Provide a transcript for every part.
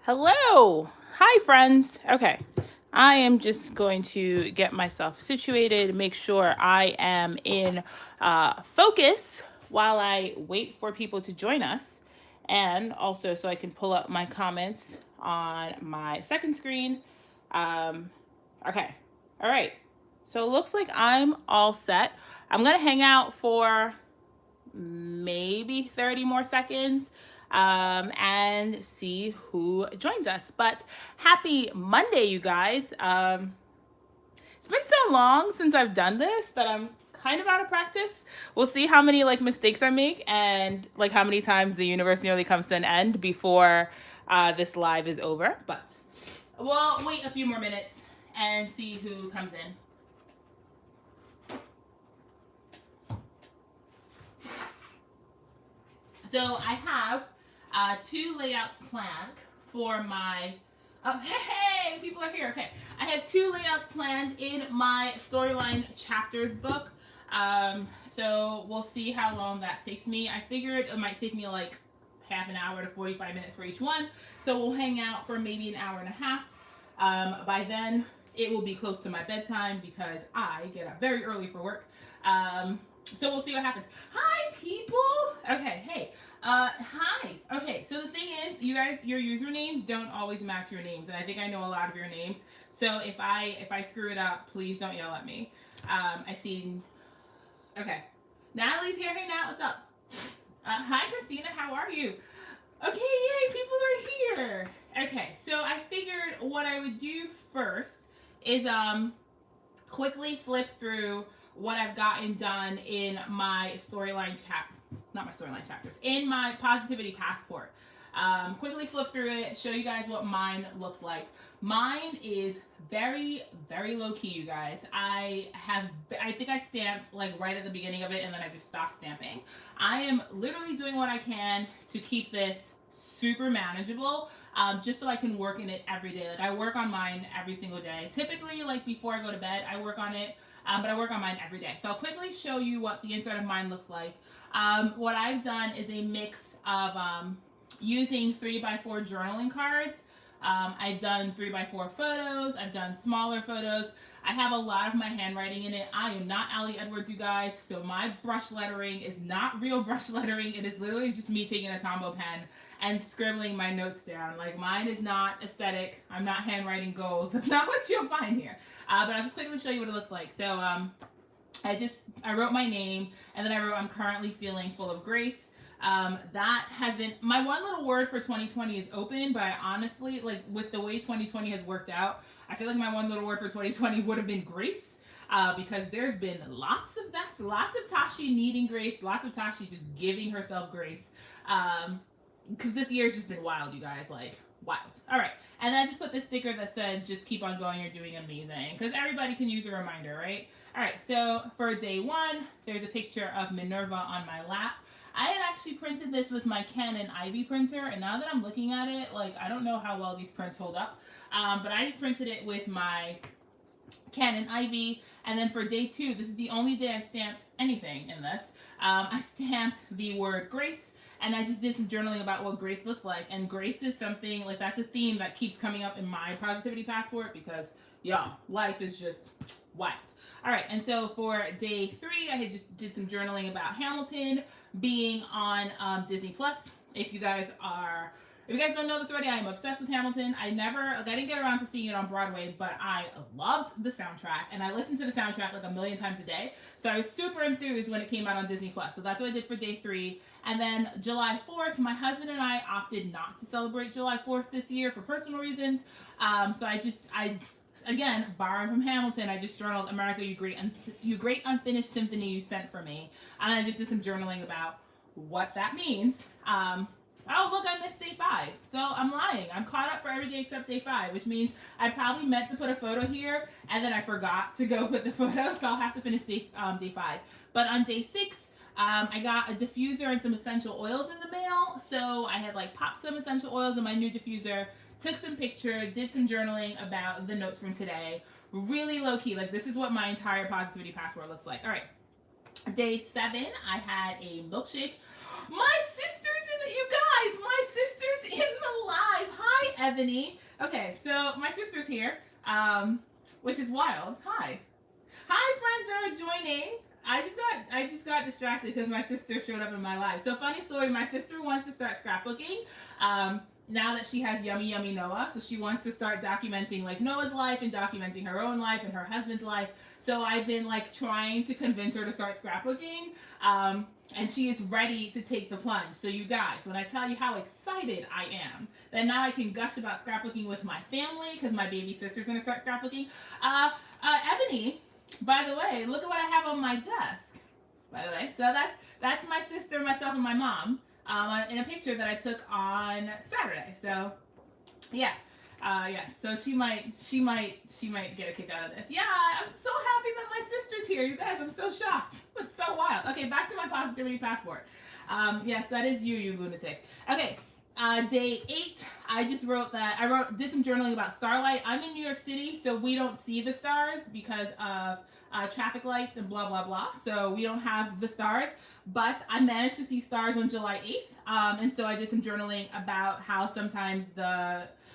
Hello. Hi, friends. Okay. I am just going to get myself situated, make sure I am in focus while I wait for people to join us, and also so I can pull up my comments on my second screen. Um, okay. All right. So it looks like I'm all set. I'm going to hang out for maybe 30 more seconds and see who joins us. But happy Monday, you guys. It's been so long since I've done this that I'm kind of out of practice. We'll see how many mistakes I make and how many times the universe nearly comes to an end before this live is over. But we'll wait a few more minutes and see who comes in. So I have two layouts planned for my. Oh, hey, people are here. Okay, I have two layouts planned in my storyline chapters book. So we'll see how long that takes me. I figured it might take me like half an hour to 45 minutes for each one. So we'll hang out for maybe an hour and a half. By then, it will be close to my bedtime because I get up very early for work. So we'll see what happens. Hi, people. Okay, hey. Hi. Okay, so the thing is, you guys, your usernames don't always match your names, and I think I know a lot of your names. So if I screw it up, please don't yell at me. I see. Okay, Natalie's here. Hey, Nat, what's up? Hi, Christina. How are you? Okay, yay, people are here. Okay, so I figured what I would do first is quickly flip through what I've gotten done in my not my storyline chapters, in my positivity passport. Quickly flip through it, show you guys what mine looks like. Mine is very, very low key, you guys. I think I stamped like right at the beginning of it and then I just stopped stamping. I am literally doing what I can to keep this super manageable, just so I can work in it every day. Like I work on mine every single day. Typically, like before I go to bed, I work on it. But I work on mine every day. So I'll quickly show you what the inside of mine looks like. What I've done is a mix of using 3x4 journaling cards. I've done 3x4 photos. I've done smaller photos. I have a lot of my handwriting in it. I am not Allie Edwards, you guys, so my brush lettering is not real brush lettering. It is literally just me taking a Tombow pen and scribbling my notes down. Like, mine is not aesthetic. I'm not handwriting goals. That's not what you'll find here. But I'll just quickly show you what it looks like. So I wrote my name, and then I wrote, I'm currently feeling full of grace. That has been, my one little word for 2020 is open, but I honestly, like, with the way 2020 has worked out, I feel like my one little word for 2020 would have been grace. Because there's been lots of that, lots of Tashi needing grace, lots of Tashi just giving herself grace. Because this year's just been wild, you guys, like, wild. All right, and then I just put this sticker that said, just keep on going, you're doing amazing, because everybody can use a reminder, right? All right, so for day one, there's a picture of Minerva on my lap. I had actually printed this with my Canon Ivy printer, and now that I'm looking at it, like, I don't know how well these prints hold up, but I just printed it with my Canon Ivy. And then for day two, this is the only day I stamped anything in this. I stamped the word grace, and I just did some journaling about what grace looks like. And grace is something, like, that's a theme that keeps coming up in my positivity passport because, y'all, life is just wild. All right, and so for day three, I had just did some journaling about Hamilton being on Disney Plus. If you guys don't know this already, I am obsessed with Hamilton. I didn't get around to seeing it on Broadway, but I loved the soundtrack, and I listened to the soundtrack like a million times a day. So I was super enthused when it came out on Disney Plus. So that's what I did for day three. And then July 4th, my husband and I opted not to celebrate July 4th this year for personal reasons. So again, borrowing from Hamilton, I just journaled, America, you great unfinished symphony you sent for me. And I just did some journaling about what that means. Oh, look, I missed day 5. So I'm lying. I'm caught up for every day except day 5, which means I probably meant to put a photo here, and then I forgot to go put the photo, so I'll have to finish day 5. But on day 6, I got a diffuser and some essential oils in the mail. So I had popped some essential oils in my new diffuser, took some picture, did some journaling about the notes from today. Really low key. Like, this is what my entire positivity passport looks like. All right. Day 7, I had a milkshake. My sister's in the live. Hi, Ebony. Okay, so my sister's here, which is wild. Hi. Hi, friends that are joining. I just got distracted because my sister showed up in my life. So funny story, my sister wants to start scrapbooking. Now that she has Yummy Yummy Noah, so she wants to start documenting like Noah's life and documenting her own life and her husband's life. So I've been like trying to convince her to start scrapbooking, and she is ready to take the plunge. So you guys, when I tell you how excited I am that now I can gush about scrapbooking with my family because my baby sister's gonna start scrapbooking. Ebony, by the way, look at what I have on my desk. By the way, so that's my sister, myself, and my mom. In a picture that I took on Saturday. So, yeah, So she might get a kick out of this. Yeah, I'm so happy that my sister's here, you guys. I'm so shocked. That's so wild. Okay, back to my positivity passport. Yes, that is you lunatic. Okay. Day 8, I just did some journaling about starlight. I'm in New York City, so we don't see the stars because of traffic lights and blah, blah, blah. So we don't have the stars, but I managed to see stars on July 8th. And so I did some journaling about how sometimes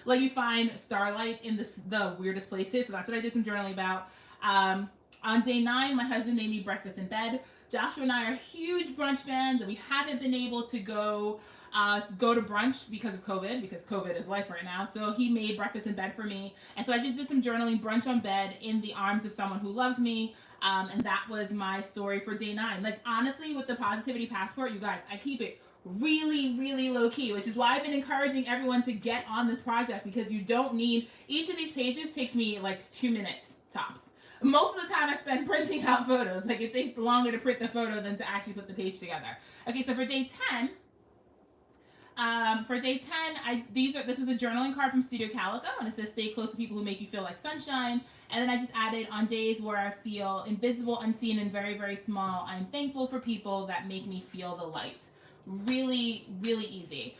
you find starlight in the weirdest places. So that's what I did some journaling about. On day 9, my husband made me breakfast in bed. Joshua and I are huge brunch fans, and we haven't been able to go to brunch because of COVID, because COVID is life right now. So he made breakfast in bed for me. And so I just did some journaling, brunch on bed in the arms of someone who loves me. And that was my story for day 9. Like, honestly, with the positivity passport, you guys, I keep it really, really low key, which is why I've been encouraging everyone to get on this project, because you don't need, each of these pages takes me like 2 minutes tops. Most of the time I spend printing out photos. Like, it takes longer to print the photo than to actually put the page together. Okay, so for day 10, this was a journaling card from Studio Calico, and it says, stay close to people who make you feel like sunshine. And then I just added, on days where I feel invisible, unseen, and very, very small, I'm thankful for people that make me feel the light. Really, really easy.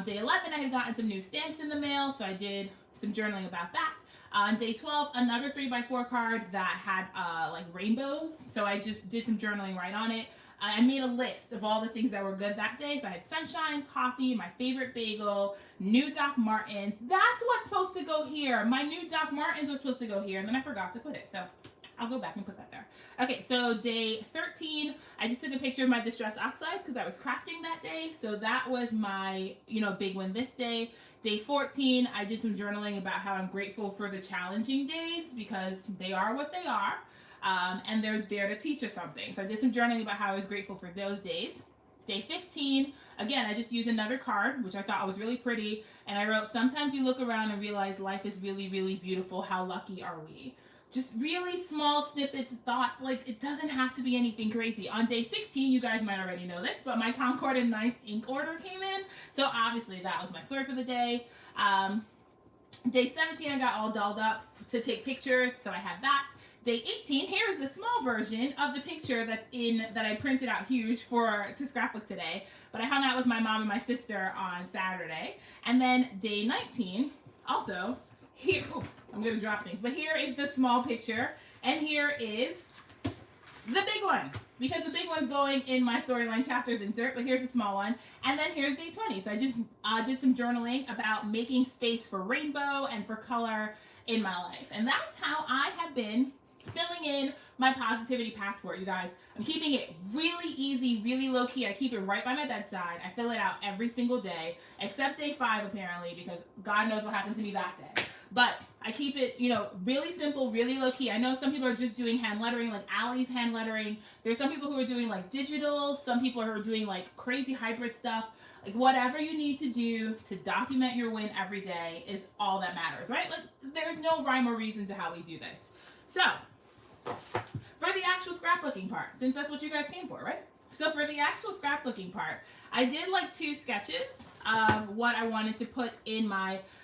Day 11, I had gotten some new stamps in the mail, so I did some journaling about that. On day 12, another 3x4 card that had like rainbows, so I just did some journaling right on it. I made a list of all the things that were good that day. So I had sunshine, coffee, my favorite bagel, new Doc Martens. That's what's supposed to go here. My new Doc Martens are supposed to go here, and then I forgot to put it. So I'll go back and put that there. Okay, so day 13, I just took a picture of my distress oxides because I was crafting that day. So that was my, big win this day. Day 14, I did some journaling about how I'm grateful for the challenging days because they are what they are. And they're there to teach us something. So I did some journaling about how I was grateful for those days. Day 15, again, I just used another card, which I thought was really pretty. And I wrote, sometimes you look around and realize life is really, really beautiful. How lucky are we? Just really small snippets, thoughts, like it doesn't have to be anything crazy. On day 16, you guys might already know this, but my Concord and Ninth ink order came in. So obviously that was my story for the day. Day 17, I got all dolled up to take pictures, so I have that. Day 18, here is the small version of the picture that I printed out huge to scrapbook today. But I hung out with my mom and my sister on Saturday. And then day 19, also, here, I'm going to drop things, but here is the small picture. And here is the big one, because the big one's going in my storyline chapters insert, but here's a small one. And then here's day 20. So I just did some journaling about making space for rainbow and for color in my life. And that's how I have been filling in my positivity passport, you guys. I'm keeping it really easy, really low key. I keep it right by my bedside. I fill it out every single day, except day 5 apparently, because God knows what happened to me that day. But I keep it, really simple, really low key. I know some people are just doing hand lettering, like Allie's hand lettering. There's some people who are doing like digitals. Some people are doing like crazy hybrid stuff. Like whatever you need to do to document your win every day is all that matters, right? Like there's no rhyme or reason to how we do this. So for the actual scrapbooking part, since that's what you guys came for, right? So for the actual scrapbooking part, I did like 2 sketches of what I wanted to put in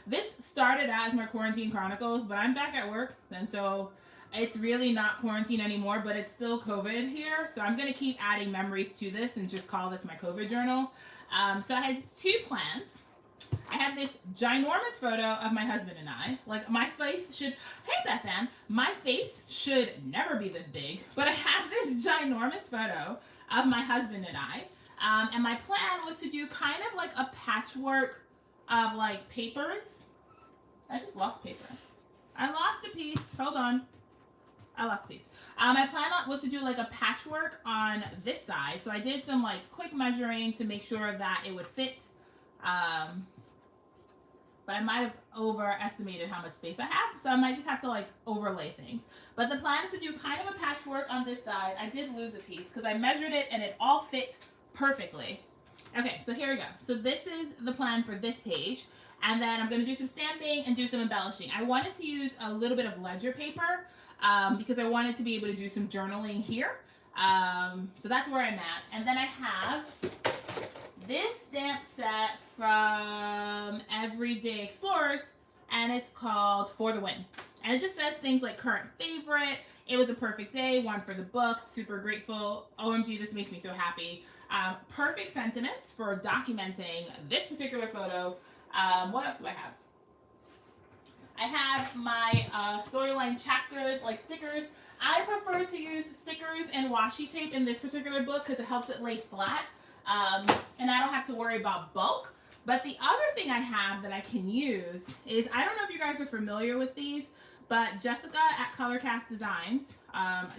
this started as my quarantine chronicles, but I'm back at work, and so it's really not quarantine anymore, but it's still COVID here. So I'm going to keep adding memories to this and just call this my COVID journal. So I had 2 plans. I have this ginormous photo of my husband and I. Like my face should, hey Beth Ann, my face should never be this big, but I have this ginormous photo of my husband and I. And my plan was to do kind of like a patchwork of like papers I just lost paper. I lost a piece. Hold on. I lost a piece. My plan was to do like a patchwork on this side. So I did some like quick measuring to make sure that it would fit. But I might have overestimated how much space I have. So I might just have to like overlay things. But the plan is to do kind of a patchwork on this side. I did lose a piece because I measured it and it all fit perfectly. Okay, so here we go. So this is the plan for this page. And then I'm going to do some stamping and do some embellishing. I wanted to use a little bit of ledger paper because I wanted to be able to do some journaling here. So that's where I'm at. And then I have this stamp set from Everyday Explorers, and it's called For the Win. And it just says things like current favorite, it was a perfect day, one for the books, super grateful, OMG, this makes me so happy. Perfect sentiments for documenting this particular photo. What else do I have? I have my storyline chapters, like stickers. I prefer to use stickers and washi tape in this particular book because it helps it lay flat. And I don't have to worry about bulk. But the other thing I have that I can use is, I don't know if you guys are familiar with these, but Jessica at Colorcast Designs,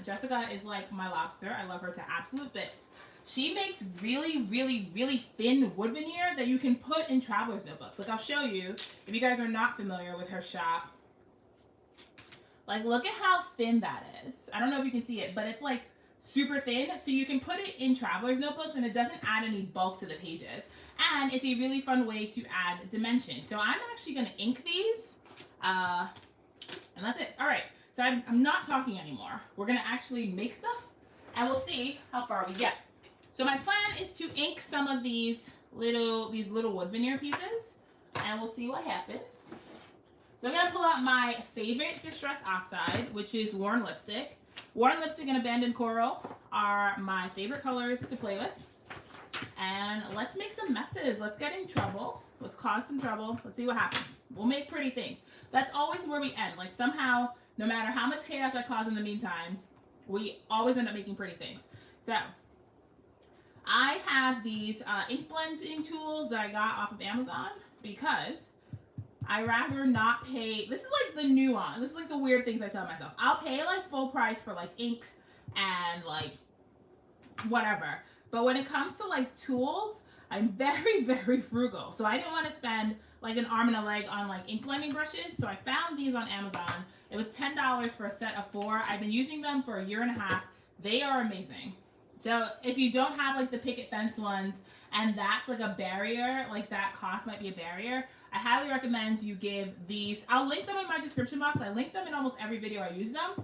Jessica is like my lobster. I love her to absolute bits. She makes really, really, really thin wood veneer that you can put in traveler's notebooks. Like I'll show you, if you guys are not familiar with her shop. Like look at how thin that is. I don't know if you can see it, but it's like super thin, so you can put it in traveler's notebooks and it doesn't add any bulk to the pages. And it's a really fun way to add dimension. So I'm actually going to ink these. And that's it. All right, so I'm not talking anymore. We're going to actually make stuff and we'll see how far we get. So my plan is to ink some of these little wood veneer pieces and we'll see what happens. So I'm going to pull out my favorite Distress Oxide, which is Worn Lipstick. Worn Lipstick and Abandoned Coral are my favorite colors to play with. And let's make some messes. Let's get in trouble. Let's cause some trouble. Let's see what happens. We'll make pretty things. That's always where we end. Like somehow, no matter how much chaos I cause in the meantime, we always end up making pretty things. So I have these ink blending tools that I got off of Amazon because I rather not pay. This is like the nuance. This is like the weird things I tell myself. I'll pay like full price for like ink and like whatever. But when it comes to like tools, I'm very, very frugal. So I didn't want to spend like an arm and a leg on like ink blending brushes. So I found these on Amazon. It was $10 for a set of 4. I've been using them for a year and a half. They are amazing. So if you don't have like the picket fence ones and that's like a barrier, like that cost might be a barrier, I highly recommend you give these. I'll link them in my description box. I link them in almost every video I use them.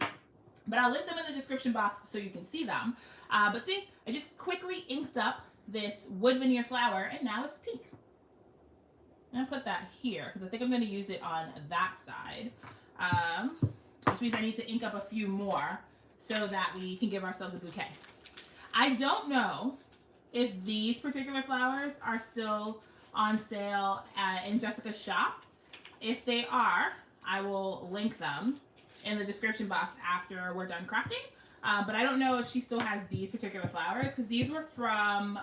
But I'll link them in the description box so you can see them. But see, I just quickly inked up this wood veneer flower and now it's pink. I'm gonna put that here because I think I'm gonna use it on that side. Which means I need to ink up a few more so that we can give ourselves a bouquet. I don't know if these particular flowers are still on sale in Jessica's shop. If they are, I will link them in the description box after we're done crafting. But I don't know if she still has these particular flowers because these were from,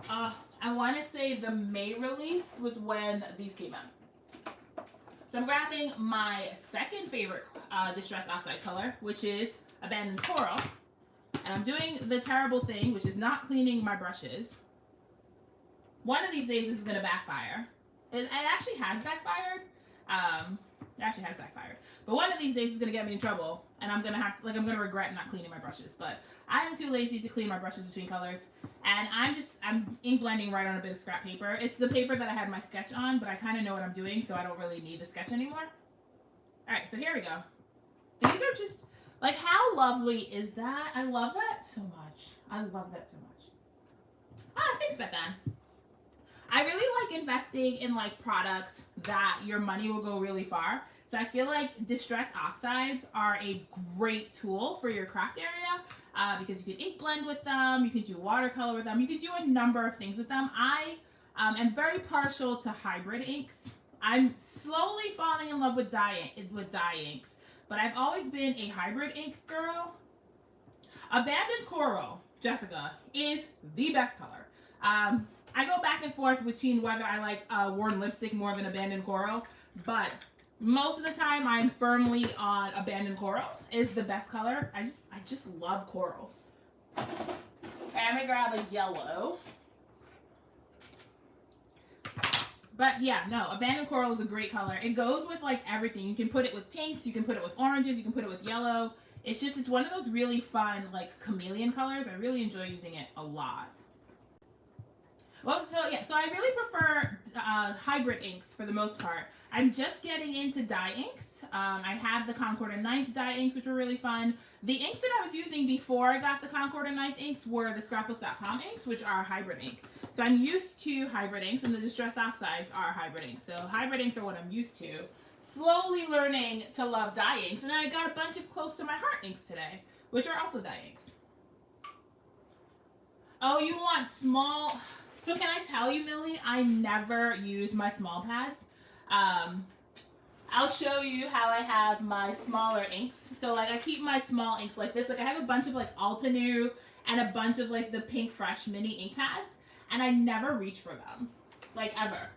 I want to say the May release was when these came out. So I'm grabbing my second favorite Distress Oxide color, which is Abandoned Coral. And I'm doing the terrible thing, which is not cleaning my brushes. One of these days this is going to backfire. It actually has backfired. It actually has backfired. But one of these days is going to get me in trouble. And I'm going to have to, like, I'm going to regret not cleaning my brushes. But I am too lazy to clean my brushes between colors. And I'm ink blending right on a bit of scrap paper. It's the paper that I had my sketch on, but I kind of know what I'm doing, so I don't really need the sketch anymore. All right, so here we go. These are just, like, how lovely is that? I love that so much. I love that so much. Ah, thanks, Bethan. I really like investing in like products that your money will go really far. So I feel like Distress Oxides are a great tool for your craft area because you can ink blend with them, you can do watercolor with them, you can do a number of things with them. I am very partial to hybrid inks. I'm slowly falling in love with dye inks, but I've always been a hybrid ink girl. Abandoned Coral, Jessica, is the best color. I go back and forth between whether I like Worn Lipstick more than Abandoned Coral, but Most of the time, I'm firmly on Abandoned Coral. Is the best color. I just love corals. I'm gonna grab a yellow. But yeah, no, Abandoned Coral is a great color. It goes with like everything. You can put it with pinks, you can put it with oranges, you can put it with yellow. It's one of those really fun like chameleon colors. I really enjoy using it a lot. Well, so I really prefer hybrid inks for the most part. I'm just getting into dye inks. I have the Concord and Ninth dye inks, which are really fun. The inks that I was using before I got the Concord and Ninth inks were the Scrapbook.com inks, which are hybrid ink. So I'm used to hybrid inks, and the Distress Oxides are hybrid inks. So hybrid inks are what I'm used to. Slowly learning to love dye inks, and then I got a bunch of Close to My Heart inks today, which are also dye inks. Oh, you want small... So can I tell you, Millie, I never use my small pads. I'll show you how I have my smaller inks. So like I keep my small inks like this. Like I have a bunch of like Altenew and a bunch of like the Pink Fresh mini ink pads, and I never reach for them, like ever.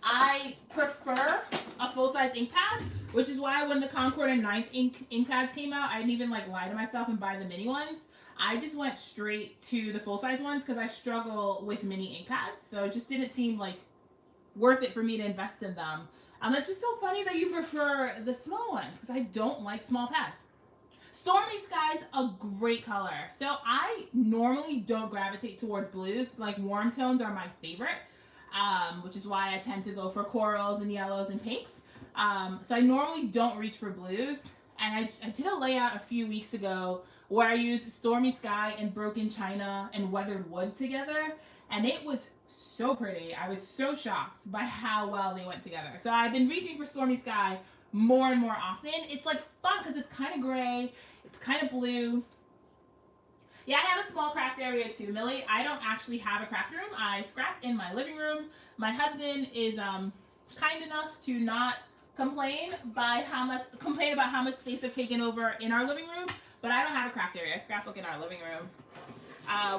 I prefer a full-size ink pad, which is why when the Concord and Ninth ink pads came out, I didn't even like lie to myself and buy the mini ones. I just went straight to the full-size ones because I struggle with mini ink pads, so it just didn't seem like worth it for me to invest in them. It's just so funny that you prefer the small ones because I don't like small pads. Stormy Sky's a great color. So I normally don't gravitate towards blues. Like warm tones are my favorite, which is why I tend to go for corals and yellows and pinks. So I normally don't reach for blues. And I did a layout a few weeks ago where I used Stormy Sky and Broken China and Weathered Wood together, and it was so pretty. I was so shocked by how well they went together. So I've been reaching for Stormy Sky more and more often. It's like fun because it's kind of gray, it's kind of blue. Yeah, I have a small craft area too, Millie. I don't actually have a craft room. I scrap in my living room. My husband is kind enough to not complain about how much space I've taken over in our living room, but I don't have a craft area. I scrapbook in our living room.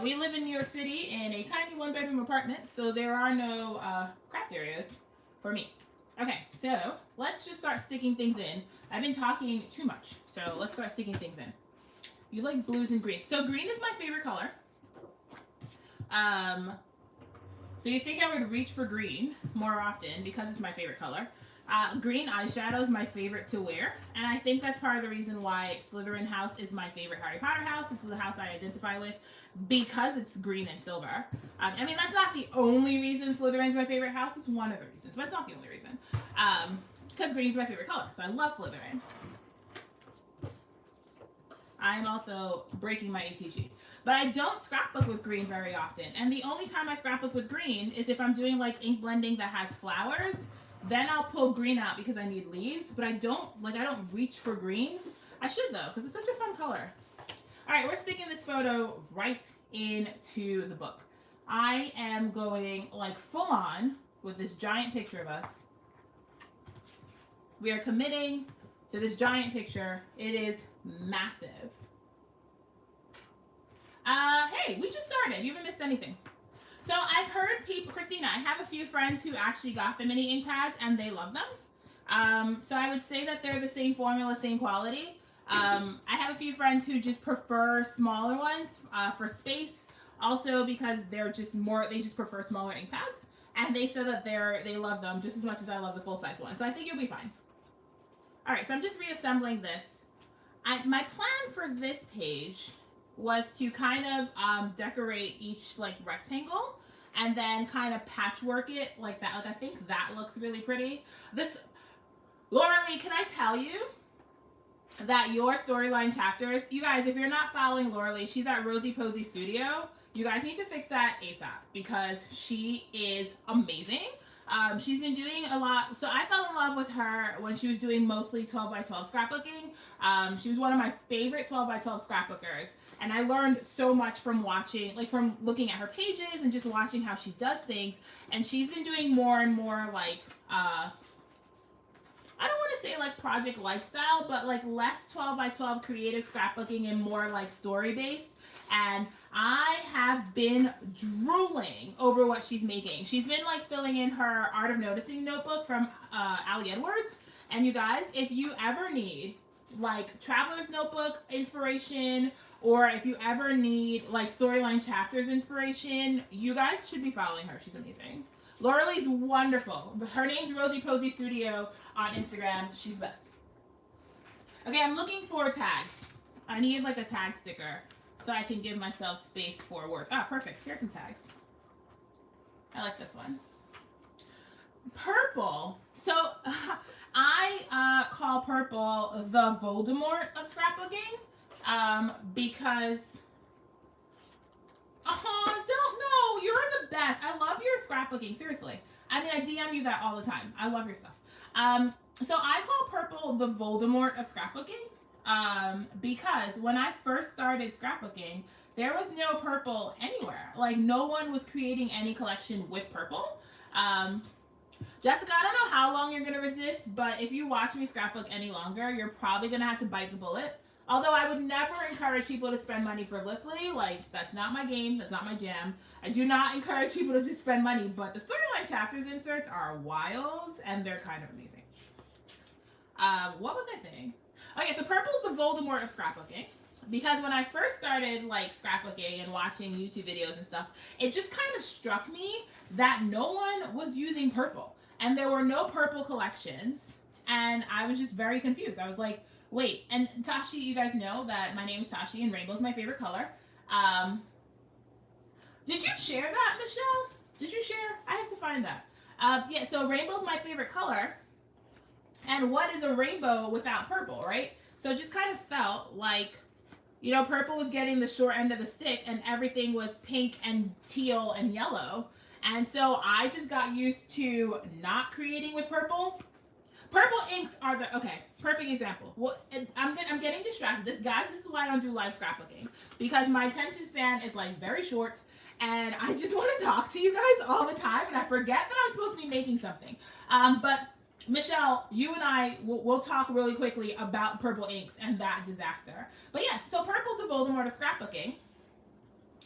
We live in New York City in a tiny one-bedroom apartment, so there are no craft areas for me. Okay, so let's just start sticking things in. I've been talking too much, so let's start sticking things in. You like blues and greens. So green is my favorite color. So you think I would reach for green more often because it's my favorite color. Green eyeshadow is my favorite to wear, and I think that's part of the reason why Slytherin house is my favorite Harry Potter house. It's the house I identify with because it's green and silver. I mean, that's not the only reason Slytherin is my favorite house. It's one of the reasons, but it's not the only reason. Because green is my favorite color, so I love Slytherin. I'm also breaking my ATG. But I don't scrapbook with green very often, and the only time I scrapbook with green is if I'm doing like ink blending that has flowers. Then I'll pull green out because I need leaves, but I don't reach for green. I should though, because it's such a fun color. All right, we're sticking this photo right into the book. I am going like full on with this giant picture of us. We are committing to this giant picture. It is massive. Hey, we just started. You haven't missed anything. So I've heard people, Christina, I have a few friends who actually got the mini ink pads and they love them. So I would say that they're the same formula, same quality. I have a few friends who just prefer smaller ones for space. Also because they're just they just prefer smaller ink pads. And they said that they love them just as much as I love the full-size one. So I think you'll be fine. All right, so I'm just reassembling this. My plan for this page was to kind of decorate each like rectangle and then kind of patchwork it like that. Like I think that looks really pretty. Laura Lee, can I tell you that your storyline chapters, you guys, if you're not following Laura Lee, she's at Rosie Posey Studio. You guys need to fix that ASAP because she is amazing. She's been doing a lot. So I fell in love with her when she was doing mostly 12x12 scrapbooking. She was one of my favorite 12x12 scrapbookers. And I learned so much from watching, like from looking at her pages and just watching how she does things. And she's been doing more and more like I don't want to say like project lifestyle, but like less 12 by 12 creative scrapbooking and more like story based. And I have been drooling over what she's making. She's been like filling in her Art of Noticing notebook from Ali Edwards. And you guys, if you ever need like Traveler's Notebook inspiration, or if you ever need like storyline chapters inspiration, you guys should be following her. She's amazing. Laura Lee's wonderful. Her name's Rosie Posey Studio on Instagram. She's best. Okay, I'm looking for tags. I need like a tag sticker so I can give myself space for words. Ah, perfect. Here's some tags. I like this one. Purple. So I call purple the Voldemort of scrapbooking because don't know. You're the best. I love your scrapbooking. Seriously. I mean, I DM you that all the time. I love your stuff. So I call purple the Voldemort of scrapbooking because when I first started scrapbooking, there was no purple anywhere. Like, no one was creating any collection with purple. Jessica, I don't know how long you're going to resist, but if you watch me scrapbook any longer, you're probably going to have to bite the bullet. Although I would never encourage people to spend money frivolously. Like, that's not my game. That's not my jam. I do not encourage people to just spend money, but the storyline chapters inserts are wild, and they're kind of amazing. What was I saying? Okay, so purple's the Voldemort of scrapbooking. Because when I first started, like, scrapbooking and watching YouTube videos and stuff, it just kind of struck me that no one was using purple. And there were no purple collections. And I was just very confused. I was like, wait, and Tashi, you guys know that my name is Tashi and rainbow's my favorite color. Did you share that, Michelle? Did you share? I have to find that. Yeah, so rainbow's my favorite color. And what is a rainbow without purple, right? So it just kind of felt like, you know, purple was getting the short end of the stick and everything was pink and teal and yellow. And so I just got used to not creating with purple. Purple inks are the, okay, perfect example. Well, I'm getting distracted. This is why I don't do live scrapbooking. Because my attention span is like very short and I just want to talk to you guys all the time and I forget that I'm supposed to be making something. But Michelle, you and I, we'll talk really quickly about purple inks and that disaster. But yes, so purple's the Voldemort of scrapbooking.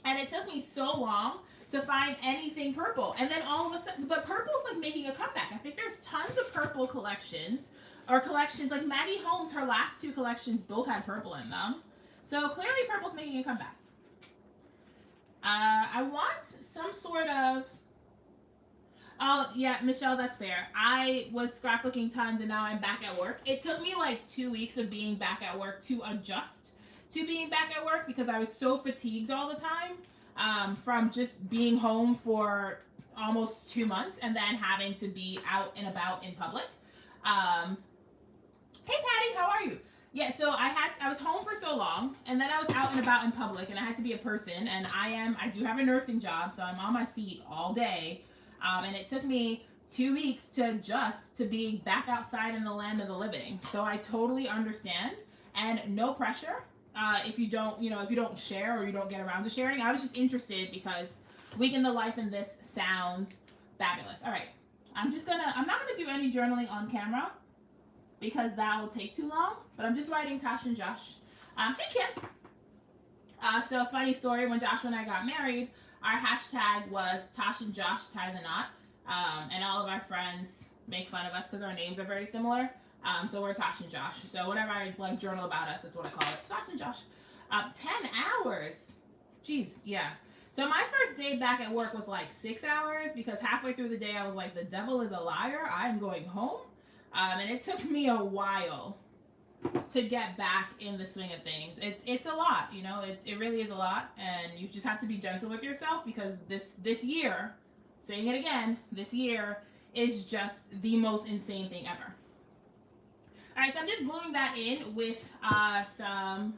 And it took me so long to find anything purple. And then all of a sudden, but purple's like making a comeback. I think there's tons of purple collections, or collections, like Maggie Holmes, her last two collections both had purple in them. So clearly purple's making a comeback. I want some sort of, oh yeah, Michelle, that's fair. I was scrapbooking tons and now I'm back at work. It took me like 2 weeks of being back at work to adjust to being back at work because I was so fatigued all the time from just being home for almost 2 months and then having to be out and about in public. Hey Patty, how are you? Yeah, so I was home for so long and then I was out and about in public and I had to be a person, and I do have a nursing job, so I'm on my feet all day. And it took me 2 weeks to adjust to being back outside in the land of the living. So I totally understand, and no pressure if you don't share or you don't get around to sharing. I was just interested because Week in the Life in this sounds fabulous. All right, I'm not gonna do any journaling on camera because that will take too long, but I'm just writing Tasha and Josh. Hey Kim. So funny story, when Joshua and I got married, our hashtag was Tosh and Josh tie the knot, and all of our friends make fun of us because our names are very similar. So we're Tosh and Josh. So whenever I like journal about us, that's what I call it, Tosh and Josh. 10 hours. Jeez, yeah. So my first day back at work was like 6 hours because halfway through the day I was like, the devil is a liar. I am going home. And it took me a while to get back in the swing of things. It's a lot, you know, it really is a lot, and you just have to be gentle with yourself because this year, saying it again, this year is just the most insane thing ever. All right, so I'm just gluing that in with some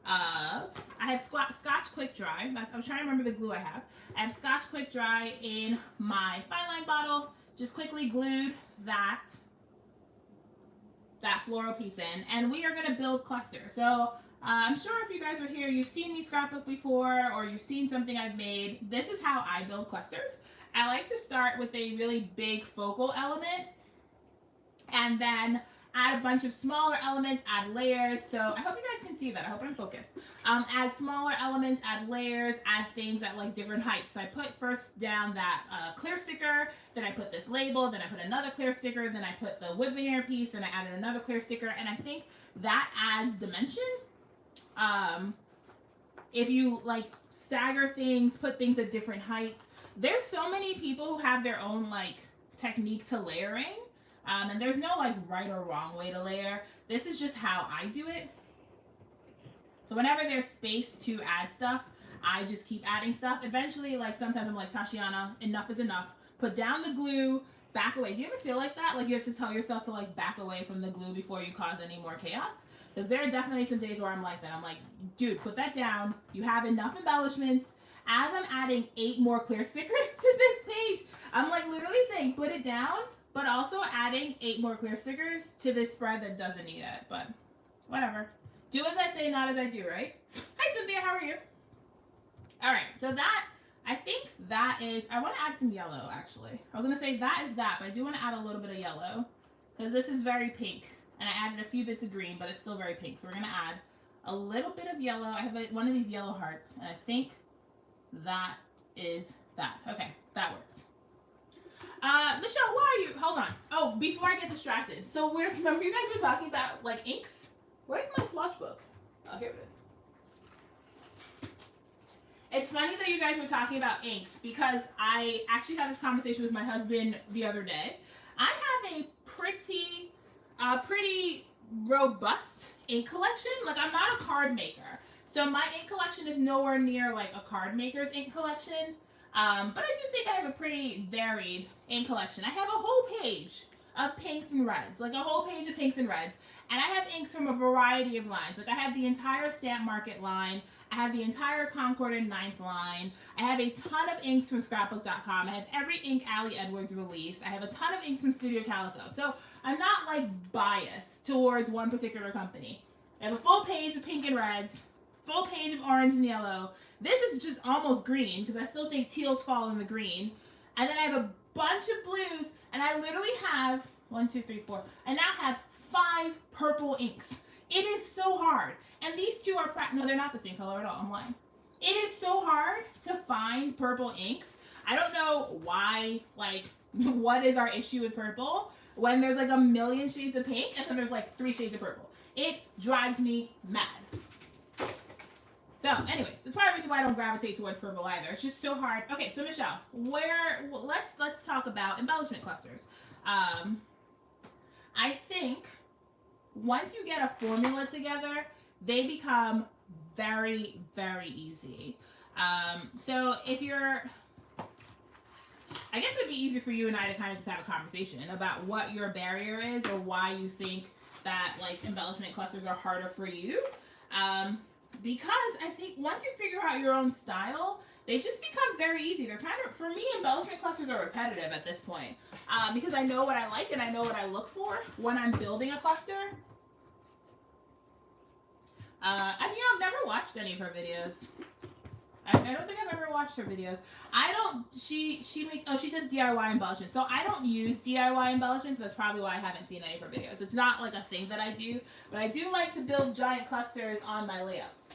I have Scotch Quick Dry. I was trying to remember the glue I have. I have Scotch Quick Dry in my fine line bottle. Just quickly glued that floral piece in, and we are going to build clusters. So I'm sure if you guys were here, you've seen me scrapbook before, or you've seen something I've made. This is how I build clusters. I like to start with a really big focal element, and then add a bunch of smaller elements, add layers. So I hope you guys can see that. I hope I'm focused. Add smaller elements, add layers, add things at like different heights. So I put first down that clear sticker, then I put this label, then I put another clear sticker, then I put the wood veneer piece, then I added another clear sticker, and I think that adds dimension. If you like stagger things, put things at different heights. There's so many people who have their own like technique to layering. And there's no like right or wrong way to layer. This is just how I do it. So whenever there's space to add stuff, I just keep adding stuff. Eventually, like sometimes I'm like, Tashiana, enough is enough. Put down the glue, back away. Do you ever feel like that? Like you have to tell yourself to like back away from the glue before you cause any more chaos? Because there are definitely some days where I'm like that. I'm like, dude, put that down. You have enough embellishments. As I'm adding 8 more clear stickers to this page, I'm like literally saying, put it down, but also adding 8 more clear stickers to this spread that doesn't need it. But whatever. Do as I say, not as I do, right? Hi, Cynthia. How are you? All right. So that, I think that is, I want to add some yellow, actually. I was going to say that is that, but I do want to add a little bit of yellow because this is very pink. And I added a few bits of green, but it's still very pink. So we're going to add a little bit of yellow. I have one of these yellow hearts, and I think that is that. Okay, that works. Michelle, why are you? Hold on. Oh, before I get distracted. So remember you guys were talking about like inks? Where's my swatch book? Oh, here it is. It's funny that you guys were talking about inks because I actually had this conversation with my husband the other day. I have a pretty robust ink collection. Like I'm not a card maker. So my ink collection is nowhere near like a card maker's ink collection. But I do think I have a pretty varied ink collection. I have a whole page of pinks and reds, like a whole page of pinks and reds. And I have inks from a variety of lines. Like I have the entire Stamp Market line. I have the entire Concord and Ninth line. I have a ton of inks from Scrapbook.com. I have every ink Allie Edwards release. I have a ton of inks from Studio Calico. So I'm not like biased towards one particular company. I have a full page of pink and reds, full page of orange and yellow. This is just almost green because I still think teals fall in the green. And then I have a bunch of blues, and I literally have 1, 2, 3, 4. I now have 5 purple inks. It is so hard. And these two are, no, they're not the same color at all. I'm lying. It is so hard to find purple inks. I don't know why, like, what is our issue with purple when there's like a million shades of pink and then there's like 3 shades of purple. It drives me mad. So, anyways, that's probably the reason why I don't gravitate towards purple either. It's just so hard. Okay, so Michelle, let's talk about embellishment clusters. I think once you get a formula together, they become very, very easy. So if you're, I guess it'd be easier for you and I to kind of just have a conversation about what your barrier is or why you think that like embellishment clusters are harder for you. Because I think once you figure out your own style, they just become very easy. They're kind of, for me, embellishment clusters are repetitive at this point. Because I know what I like and I know what I look for when I'm building a cluster. I've never watched any of her videos. I don't think I've ever watched her videos. She does DIY embellishments. So I don't use DIY embellishments. That's probably why I haven't seen any of her videos. It's not like a thing that I do, but I do like to build giant clusters on my layouts.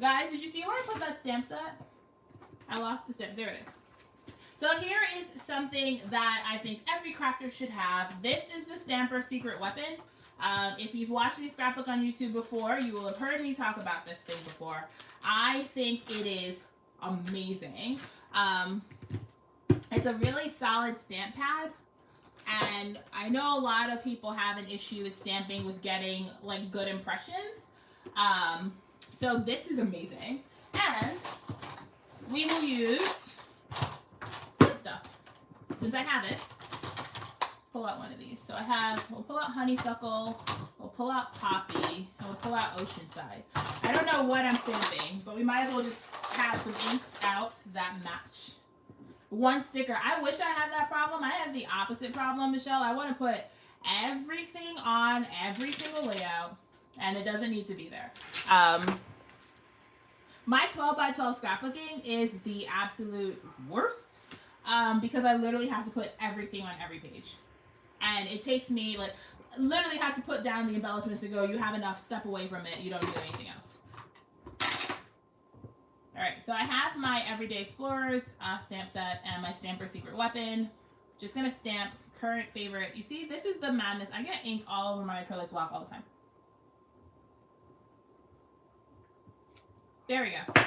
Guys, did you see where I put that stamp set? I lost the stamp. There it is. So here is something that I think every crafter should have. This is the Stamper Secret Weapon. If you've watched me scrapbook on YouTube before, you will have heard me talk about this thing before. I think it is amazing. It's a really solid stamp pad, and I know a lot of people have an issue with stamping with getting like good impressions. So this is amazing, and we will use this stuff since I have it. Pull out one of these. So we'll pull out honeysuckle, we'll pull out poppy, and we'll pull out oceanside. I don't know what I'm stamping, but we might as well just have some inks out that match. One sticker. I wish I had that problem. I have the opposite problem, Michelle. I want to put everything on every single layout, and it doesn't need to be there. My 12 by 12 scrapbooking is the absolute worst because I literally have to put everything on every page. And it takes me, like, literally have to put down the embellishments and go, you have enough, step away from it, you don't do anything else. Alright, so I have my Everyday Explorers stamp set and my Stamper Secret Weapon. Just going to stamp current favorite. You see, this is the madness. I get ink all over my acrylic block all the time. There we go.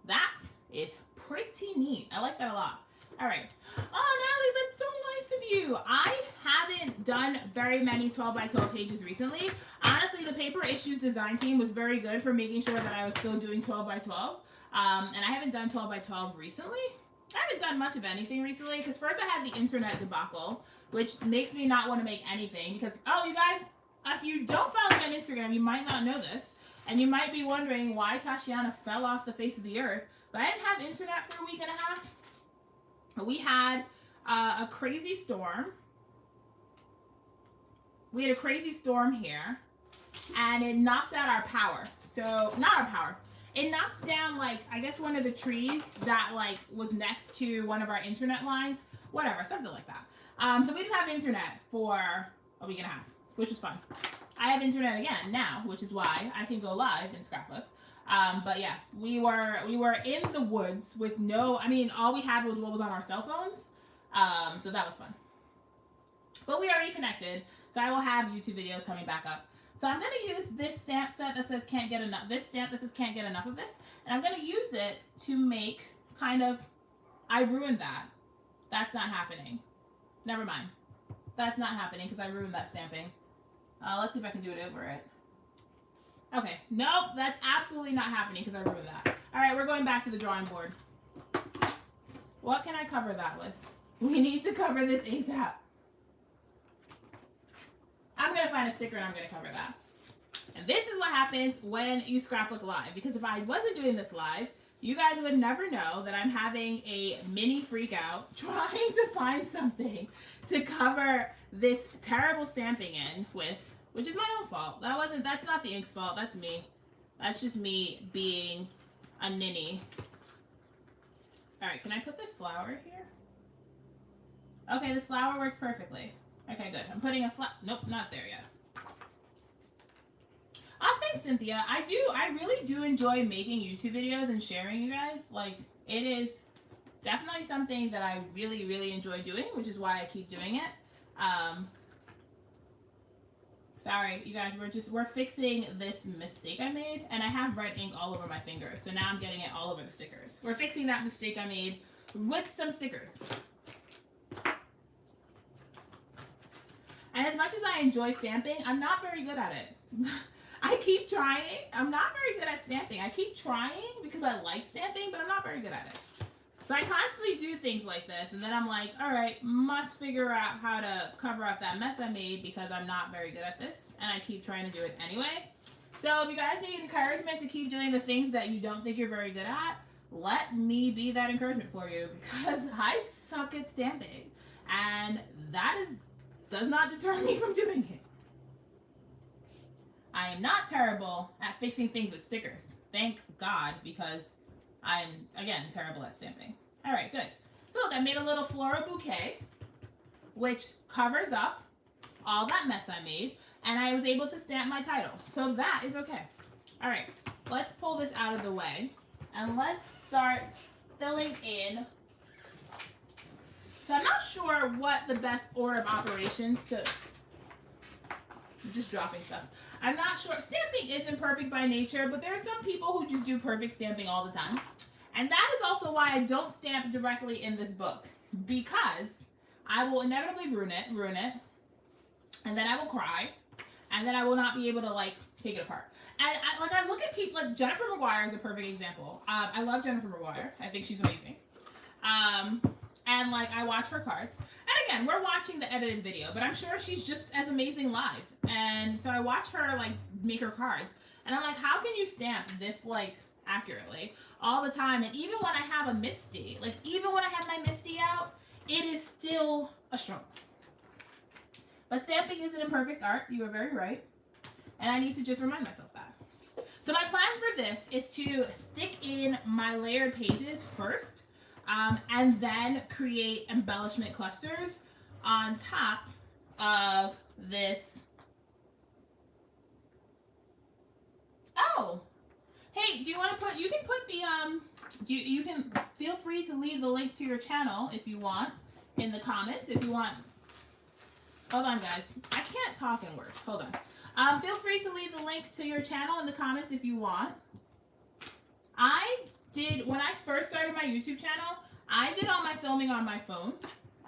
That is pretty neat. I like that a lot. All right. Oh, Natalie, that's so nice of you. I haven't done very many 12 by 12 pages recently. Honestly, the Paper Issues design team was very good for making sure that I was still doing 12 by 12. And I haven't done 12 by 12 recently. I haven't done much of anything recently because first I had the internet debacle, which makes me not want to make anything because, oh, you guys, if you don't follow me on Instagram, you might not know this. And you might be wondering why Tashiana fell off the face of the earth. But I didn't have internet for a week and a half. We had a crazy storm. We had a crazy storm here. And it knocked out our power. So, not our power. It knocked down, like, I guess one of the trees that, like, was next to one of our internet lines. Whatever, something like that. So we didn't have internet for a week and a half, which was fun. I have internet again now, which is why I can go live in Scrapbook. But yeah, we were in the woods with no, I mean, all we had was what was on our cell phones. So that was fun. But we are reconnected, so I will have YouTube videos coming back up. So I'm going to use this stamp set that says can't get enough, this stamp that says can't get enough of this, and I'm going to use it to make kind of, I ruined that. That's not happening. Never mind. That's not happening because I ruined that stamping. Let's see if I can do it over it. Okay, nope, that's absolutely not happening because I ruined that. All right, we're going back to the drawing board. What can I cover that with? We need to cover this ASAP. I'm going to find a sticker and I'm going to cover that. And this is what happens when you scrapbook live. Because if I wasn't doing this live, you guys would never know that I'm having a mini freak out trying to find something to cover this terrible stamping in with, which is my own fault. That's not the ink's fault, that's me. That's just me being a ninny. All right, can I put this flower here? Okay, this flower works perfectly. Okay, good. I'm putting a nope, not there yet. Oh, thanks, Cynthia. I really do enjoy making YouTube videos and sharing you guys. Like, it is definitely something that I really, really enjoy doing, which is why I keep doing it. Sorry, you guys, we're fixing this mistake I made, and I have red ink all over my fingers, so now I'm getting it all over the stickers. We're fixing that mistake I made with some stickers. And as much as I enjoy stamping, I'm not very good at it. I keep trying. I'm not very good at stamping. I keep trying because I like stamping, but I'm not very good at it. So I constantly do things like this, and then I'm like, all right, must figure out how to cover up that mess I made because I'm not very good at this, and I keep trying to do it anyway. So if you guys need encouragement to keep doing the things that you don't think you're very good at, let me be that encouragement for you because I suck at stamping, and that does not deter me from doing it. I am not terrible at fixing things with stickers. Thank God, because I'm, again, terrible at stamping. All right, good. So look, I made a little floral bouquet, which covers up all that mess I made, and I was able to stamp my title. So that is okay. All right, let's pull this out of the way, and let's start filling in. So I'm not sure what the best order of operations to... I'm just dropping stuff. I'm not sure. Stamping isn't perfect by nature, but there are some people who just do perfect stamping all the time. And that is also why I don't stamp directly in this book. Because I will inevitably ruin it, and then I will cry, and then I will not be able to, like, take it apart. And I look at people, like Jennifer Maguire is a perfect example. I love Jennifer Maguire. I think she's amazing. And, like, I watch her cards. And, again, we're watching the edited video, but I'm sure she's just as amazing live. And so I watch her, like, make her cards. And I'm like, how can you stamp this, like, accurately all the time? And even when I have a Misty, like, even when I have my Misty out, it is still a struggle. But stamping is an imperfect art. You are very right. And I need to just remind myself that. So my plan for this is to stick in my layered pages first. And then create embellishment clusters on top of this. Oh, hey, do you want to put, you can put the, you can feel free to leave the link to your channel if you want in the comments, if you want. Hold on, guys. I can't talk and work. Hold on. Feel free to leave the link to your channel in the comments if you want. I did, when I first started my YouTube channel, I did all my filming on my phone.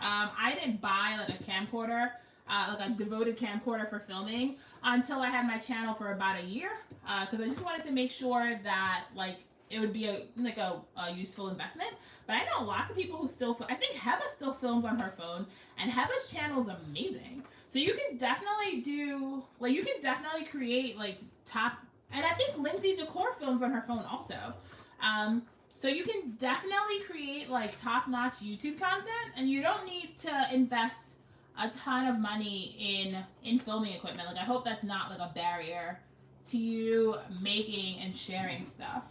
I didn't buy like a camcorder, like a devoted camcorder for filming until I had my channel for about a year, because I just wanted to make sure that like it would be a useful investment. But I know lots of people who still, I think Heba still films on her phone, and Heba's channel is amazing. So you can definitely do, like, you can definitely create like top, and I think Lindsay Decor films on her phone also. So you can definitely create like top-notch YouTube content, and you don't need to invest a ton of money in filming equipment. Like, I hope that's not like a barrier to you making and sharing stuff.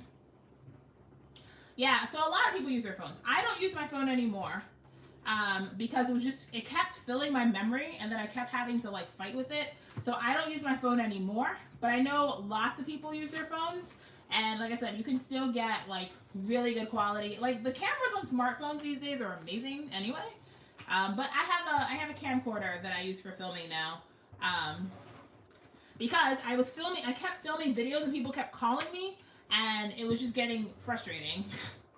Yeah, so a lot of people use their phones. I don't use my phone anymore because it kept filling my memory, and then I kept having to like fight with it. So I don't use my phone anymore, but I know lots of people use their phones. And like I said, you can still get like really good quality. Like the cameras on smartphones these days are amazing anyway. But I have a camcorder that I use for filming now. Because I kept filming videos and people kept calling me, and it was just getting frustrating.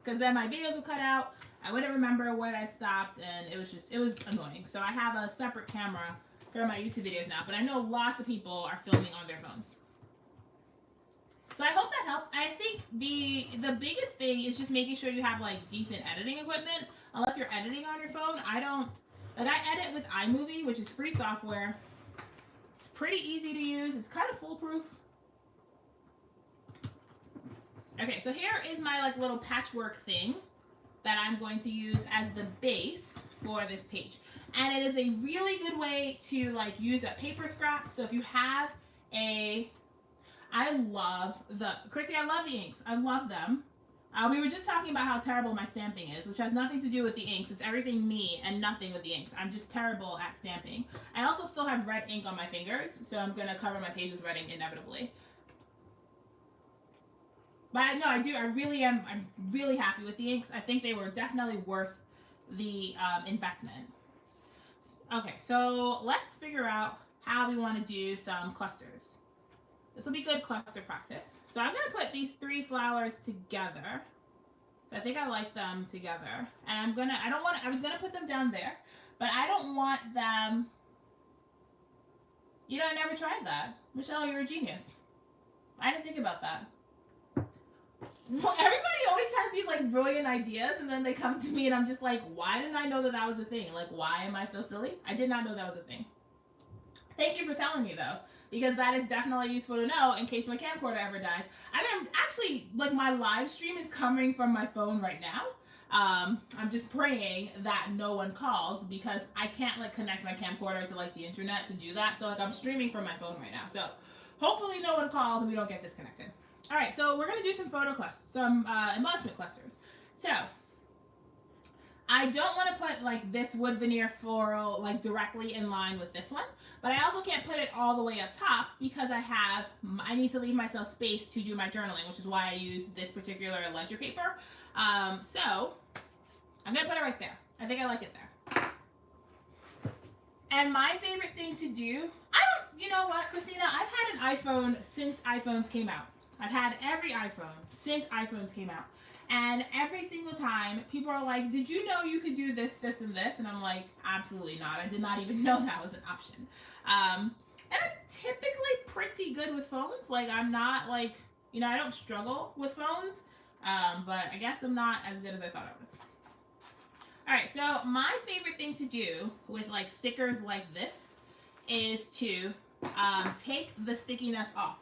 Because then my videos would cut out, I wouldn't remember when I stopped, and it was annoying. So I have a separate camera for my YouTube videos now, but I know lots of people are filming on their phones. So I hope that helps. I think the biggest thing is just making sure you have like decent editing equipment. Unless you're editing on your phone, I edit with iMovie, which is free software. It's pretty easy to use. It's kind of foolproof. Okay, so here is my like little patchwork thing that I'm going to use as the base for this page. And it is a really good way to like use a paper scrap. So if you have Christy, I love the inks. I love them. We were just talking about how terrible my stamping is, which has nothing to do with the inks. It's everything me and nothing with the inks. I'm just terrible at stamping. I also still have red ink on my fingers, so I'm going to cover my page with red ink inevitably. But no, I do. I really am. I'm really happy with the inks. I think they were definitely worth the investment. Okay, so let's figure out how we want to do some clusters. This will be good cluster practice. So I'm going to put these 3 flowers together. So I think I like them together. And I was going to put them down there, but I don't want them, you know, I never tried that. Michelle, you're a genius. I didn't think about that. Well, everybody always has these like brilliant ideas, and then they come to me and I'm just like, why didn't I know that was a thing? Like, why am I so silly? I did not know that was a thing. Thank you for telling me though, because that is definitely useful to know in case my camcorder ever dies. I mean, actually, like my live stream is coming from my phone right now. I'm just praying that no one calls because I can't like connect my camcorder to like the internet to do that. So like I'm streaming from my phone right now. So hopefully no one calls and we don't get disconnected. All right, so we're gonna do some embellishment clusters. So I don't want to put like this wood veneer floral like directly in line with this one, but I also can't put it all the way up top because I need to leave myself space to do my journaling, which is why I use this particular ledger paper. So I'm gonna put it right there. I think I like it there. And my favorite thing to do, you know what, Christina, I've had an iPhone since iPhones came out. I've had every iPhone since iPhones came out. And every single time, people are like, did you know you could do this, this, and this? And I'm like, absolutely not. I did not even know that was an option. And I'm typically pretty good with phones. Like, I'm not like, you know, I don't struggle with phones. But I guess I'm not as good as I thought I was. All right, so my favorite thing to do with like stickers like this is to take the stickiness off.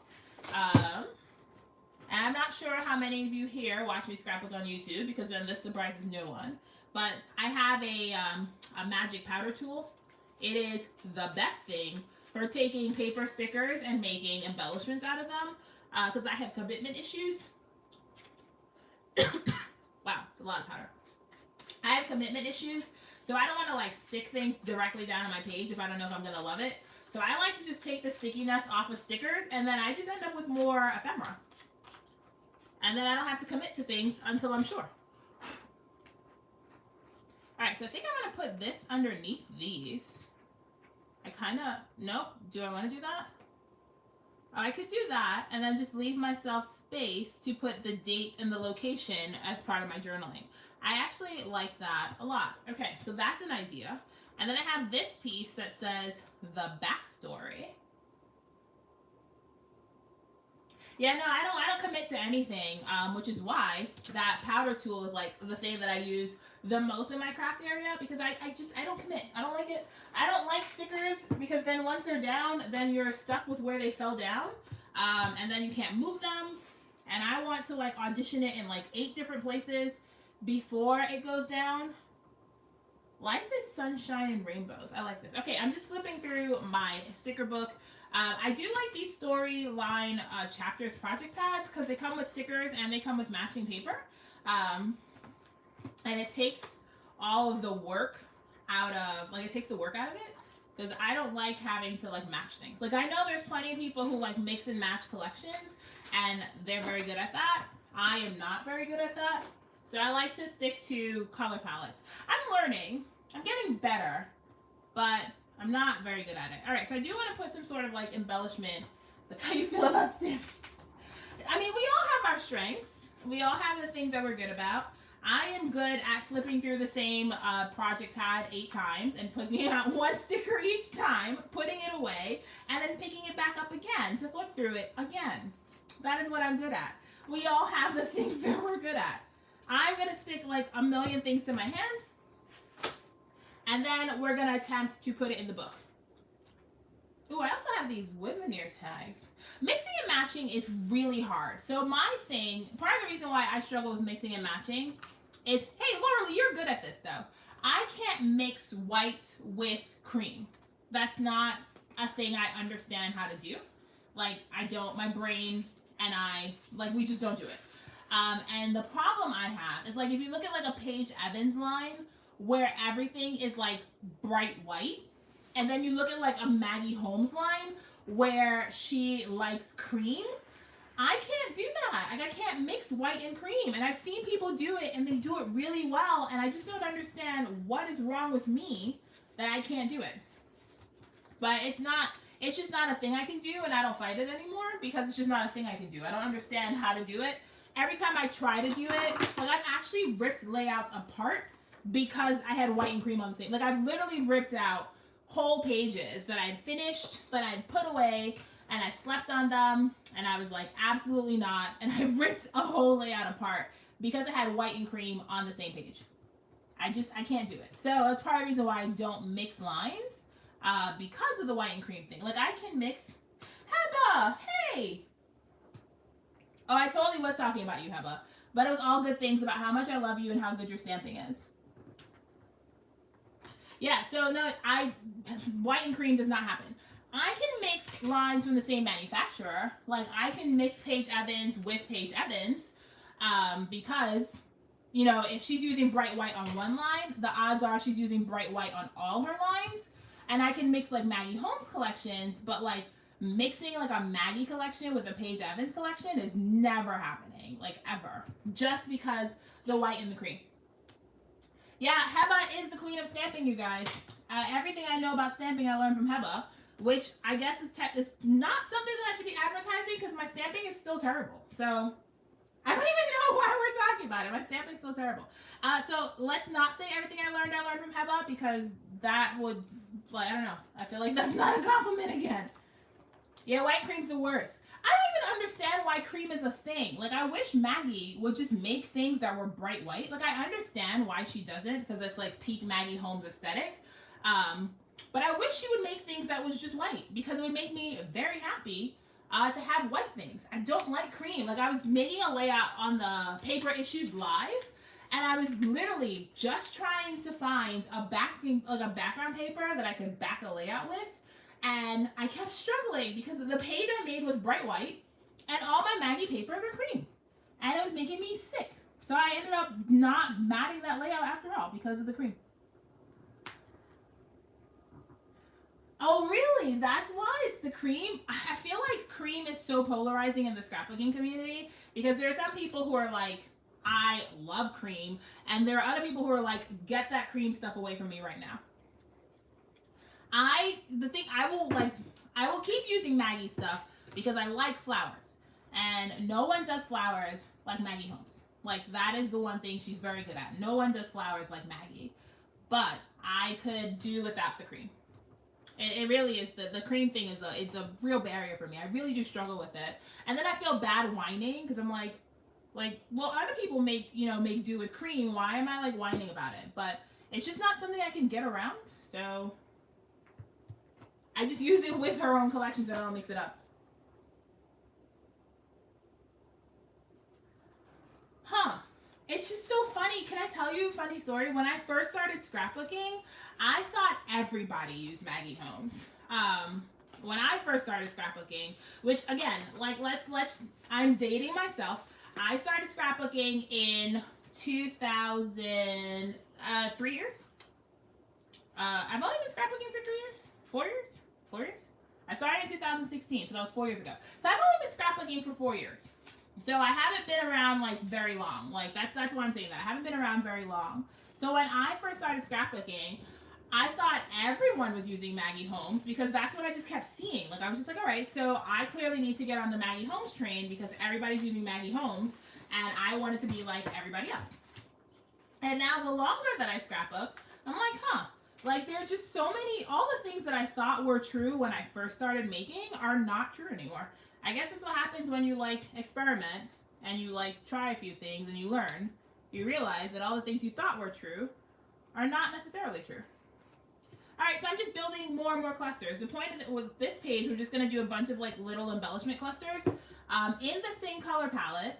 And I'm not sure how many of you here watch me scrapbook on YouTube because then this surprises no one. But I have a magic powder tool. It is the best thing for taking paper stickers and making embellishments out of them because I have commitment issues. Wow, it's a lot of powder. I have commitment issues, So I don't want to like stick things directly down on my page if I don't know if I'm going to love it. So I like to just take the stickiness off of stickers, and then I just end up with more ephemera. And then I don't have to commit to things until I'm sure. All right, so I think I'm going to put this underneath these. I kind of, nope. Do I want to do that? I could do that and then just leave myself space to put the date and the location as part of my journaling. I actually like that a lot. Okay, so that's an idea. And then I have this piece that says the backstory. Yeah, no, I don't commit to anything, which is why that powder tool is like the thing that I use the most in my craft area, because I don't commit. I don't like it. I don't like stickers because then once they're down, then you're stuck with where they fell down, and then you can't move them. And I want to like audition it in like 8 different places before it goes down. Life is sunshine and rainbows. I like this. Okay, I'm just flipping through my sticker book. I do like these storyline chapters project pads because they come with stickers and they come with matching paper. And it takes all of the work out of, like, it takes the work out of it, because I don't like having to like match things. Like, I know there's plenty of people who like mix and match collections and they're very good at that. I am not very good at that. So I like to stick to color palettes. I'm learning. I'm getting better, but I'm not very good at it. All right, so I do want to put some sort of like embellishment. That's how you feel about stamping. I mean, we all have our strengths. We all have the things that we're good about. I am good at flipping through the same project pad 8 times and putting out 1 sticker each time, putting it away, and then picking it back up again to flip through it again. That is what I'm good at. We all have the things that we're good at. I'm going to stick like a million things to my hand, and then we're going to attempt to put it in the book. Ooh, I also have these wood veneer tags. Mixing and matching is really hard. So my thing, part of the reason why I struggle with mixing and matching is, hey, Laura, you're good at this though. I can't mix white with cream. That's not a thing I understand how to do. Like, I don't, my brain and I, like, we just don't do it. And the problem I have is, like, if you look at like a Paige Evans line where everything is like bright white, and then you look at like a Maggie Holmes line where she likes cream, I can't do that. Like, I can't mix white and cream. And I've seen people do it and they do it really well, and I just don't understand what is wrong with me that I can't do it. But it's just not a thing I can do, and I don't fight it anymore because it's just not a thing I can do. I don't understand how to do it. Every time I try to do it, like, I've actually ripped layouts apart because I had white and cream on the same. Like, I've literally ripped out whole pages that I'd finished, that I'd put away, and I slept on them, and I was like, absolutely not. And I ripped a whole layout apart because I had white and cream on the same page. I can't do it. So that's part of the reason why I don't mix lines, because of the white and cream thing. Like, I can mix. Heba, hey! Oh, I totally was talking about you, Heba. But it was all good things about how much I love you and how good your stamping is. Yeah, so no, white and cream does not happen. I can mix lines from the same manufacturer. Like, I can mix Paige Evans with Paige Evans, because, you know, if she's using bright white on one line, the odds are she's using bright white on all her lines. And I can mix like Maggie Holmes collections, but like mixing like a Maggie collection with a Paige Evans collection is never happening, like ever, just because the white and the cream. Yeah, Heba is the queen of stamping, you guys. Everything I know about stamping I learned from Heba, which I guess is not something that I should be advertising because my stamping is still terrible. So I don't even know why we're talking about it. My stamping is still terrible. So let's not say everything I learned from Heba, because that would, like, I don't know. I feel like that's not a compliment again. Yeah, white cream's the worst. I don't even understand why cream is a thing. Like, I wish Maggie would just make things that were bright white. Like, I understand why she doesn't, because it's like peak Maggie Holmes aesthetic. But I wish she would make things that was just white, because it would make me very happy to have white things. I don't like cream. Like, I was making a layout on the Paper Issues Live, and I was literally just trying to find a background paper that I could back a layout with. And I kept struggling because the page I made was bright white and all my Maggie papers are cream. And it was making me sick. So I ended up not matting that layout after all because of the cream. Oh, really? That's why it's the cream? I feel like cream is so polarizing in the scrapbooking community because there are some people who are like, I love cream, and there are other people who are like, get that cream stuff away from me right now. I will keep using Maggie stuff because I like flowers, and no one does flowers like Maggie Holmes. Like, that is the one thing she's very good at. No one does flowers like Maggie, but I could do without the cream. It really is, the cream thing is it's a real barrier for me. I really do struggle with it, and then I feel bad whining because I'm like, well, other people make do with cream. Why am I like whining about it? But it's just not something I can get around, so I just use it with her own collections and I don't mix it up. Huh. It's just so funny. Can I tell you a funny story? When I first started scrapbooking, I thought everybody used Maggie Holmes. When I first started scrapbooking, which again, like I'm dating myself. I started scrapbooking in 2000, 3 years. I've only been scrapbooking for 3 years, 4 years, 4 years. I started in 2016, so that was 4 years ago. So I've only been scrapbooking for 4 years. So I haven't been around like very long. Like that's why I'm saying that. I haven't been around very long. So when I first started scrapbooking, I thought everyone was using Maggie Holmes because that's what I just kept seeing. Like I was just like, all right, so I clearly need to get on the Maggie Holmes train because everybody's using Maggie Holmes and I wanted to be like everybody else. And now the longer that I scrapbook, I'm like, like there are just so many, all the things that I thought were true when I first started making are not true anymore. I guess that's what happens when you like experiment and you like try a few things and you learn. You realize that all the things you thought were true are not necessarily true. All right, so I'm just building more and more clusters. The point with this page, we're just going to do a bunch of like little embellishment clusters in the same color palette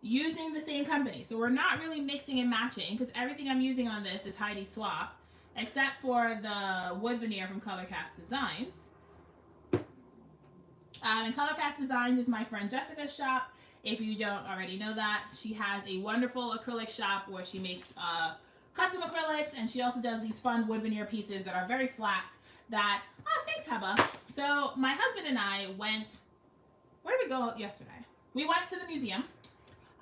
using the same company. So we're not really mixing and matching because everything I'm using on this is Heidi Swap, except for the wood veneer from Colorcast Designs. And Colorcast Designs is my friend Jessica's shop. If you don't already know that, she has a wonderful acrylic shop where she makes custom acrylics, and she also does these fun wood veneer pieces that are very flat that, thanks Heba. So my husband and I went, where did we go yesterday? We went to the museum,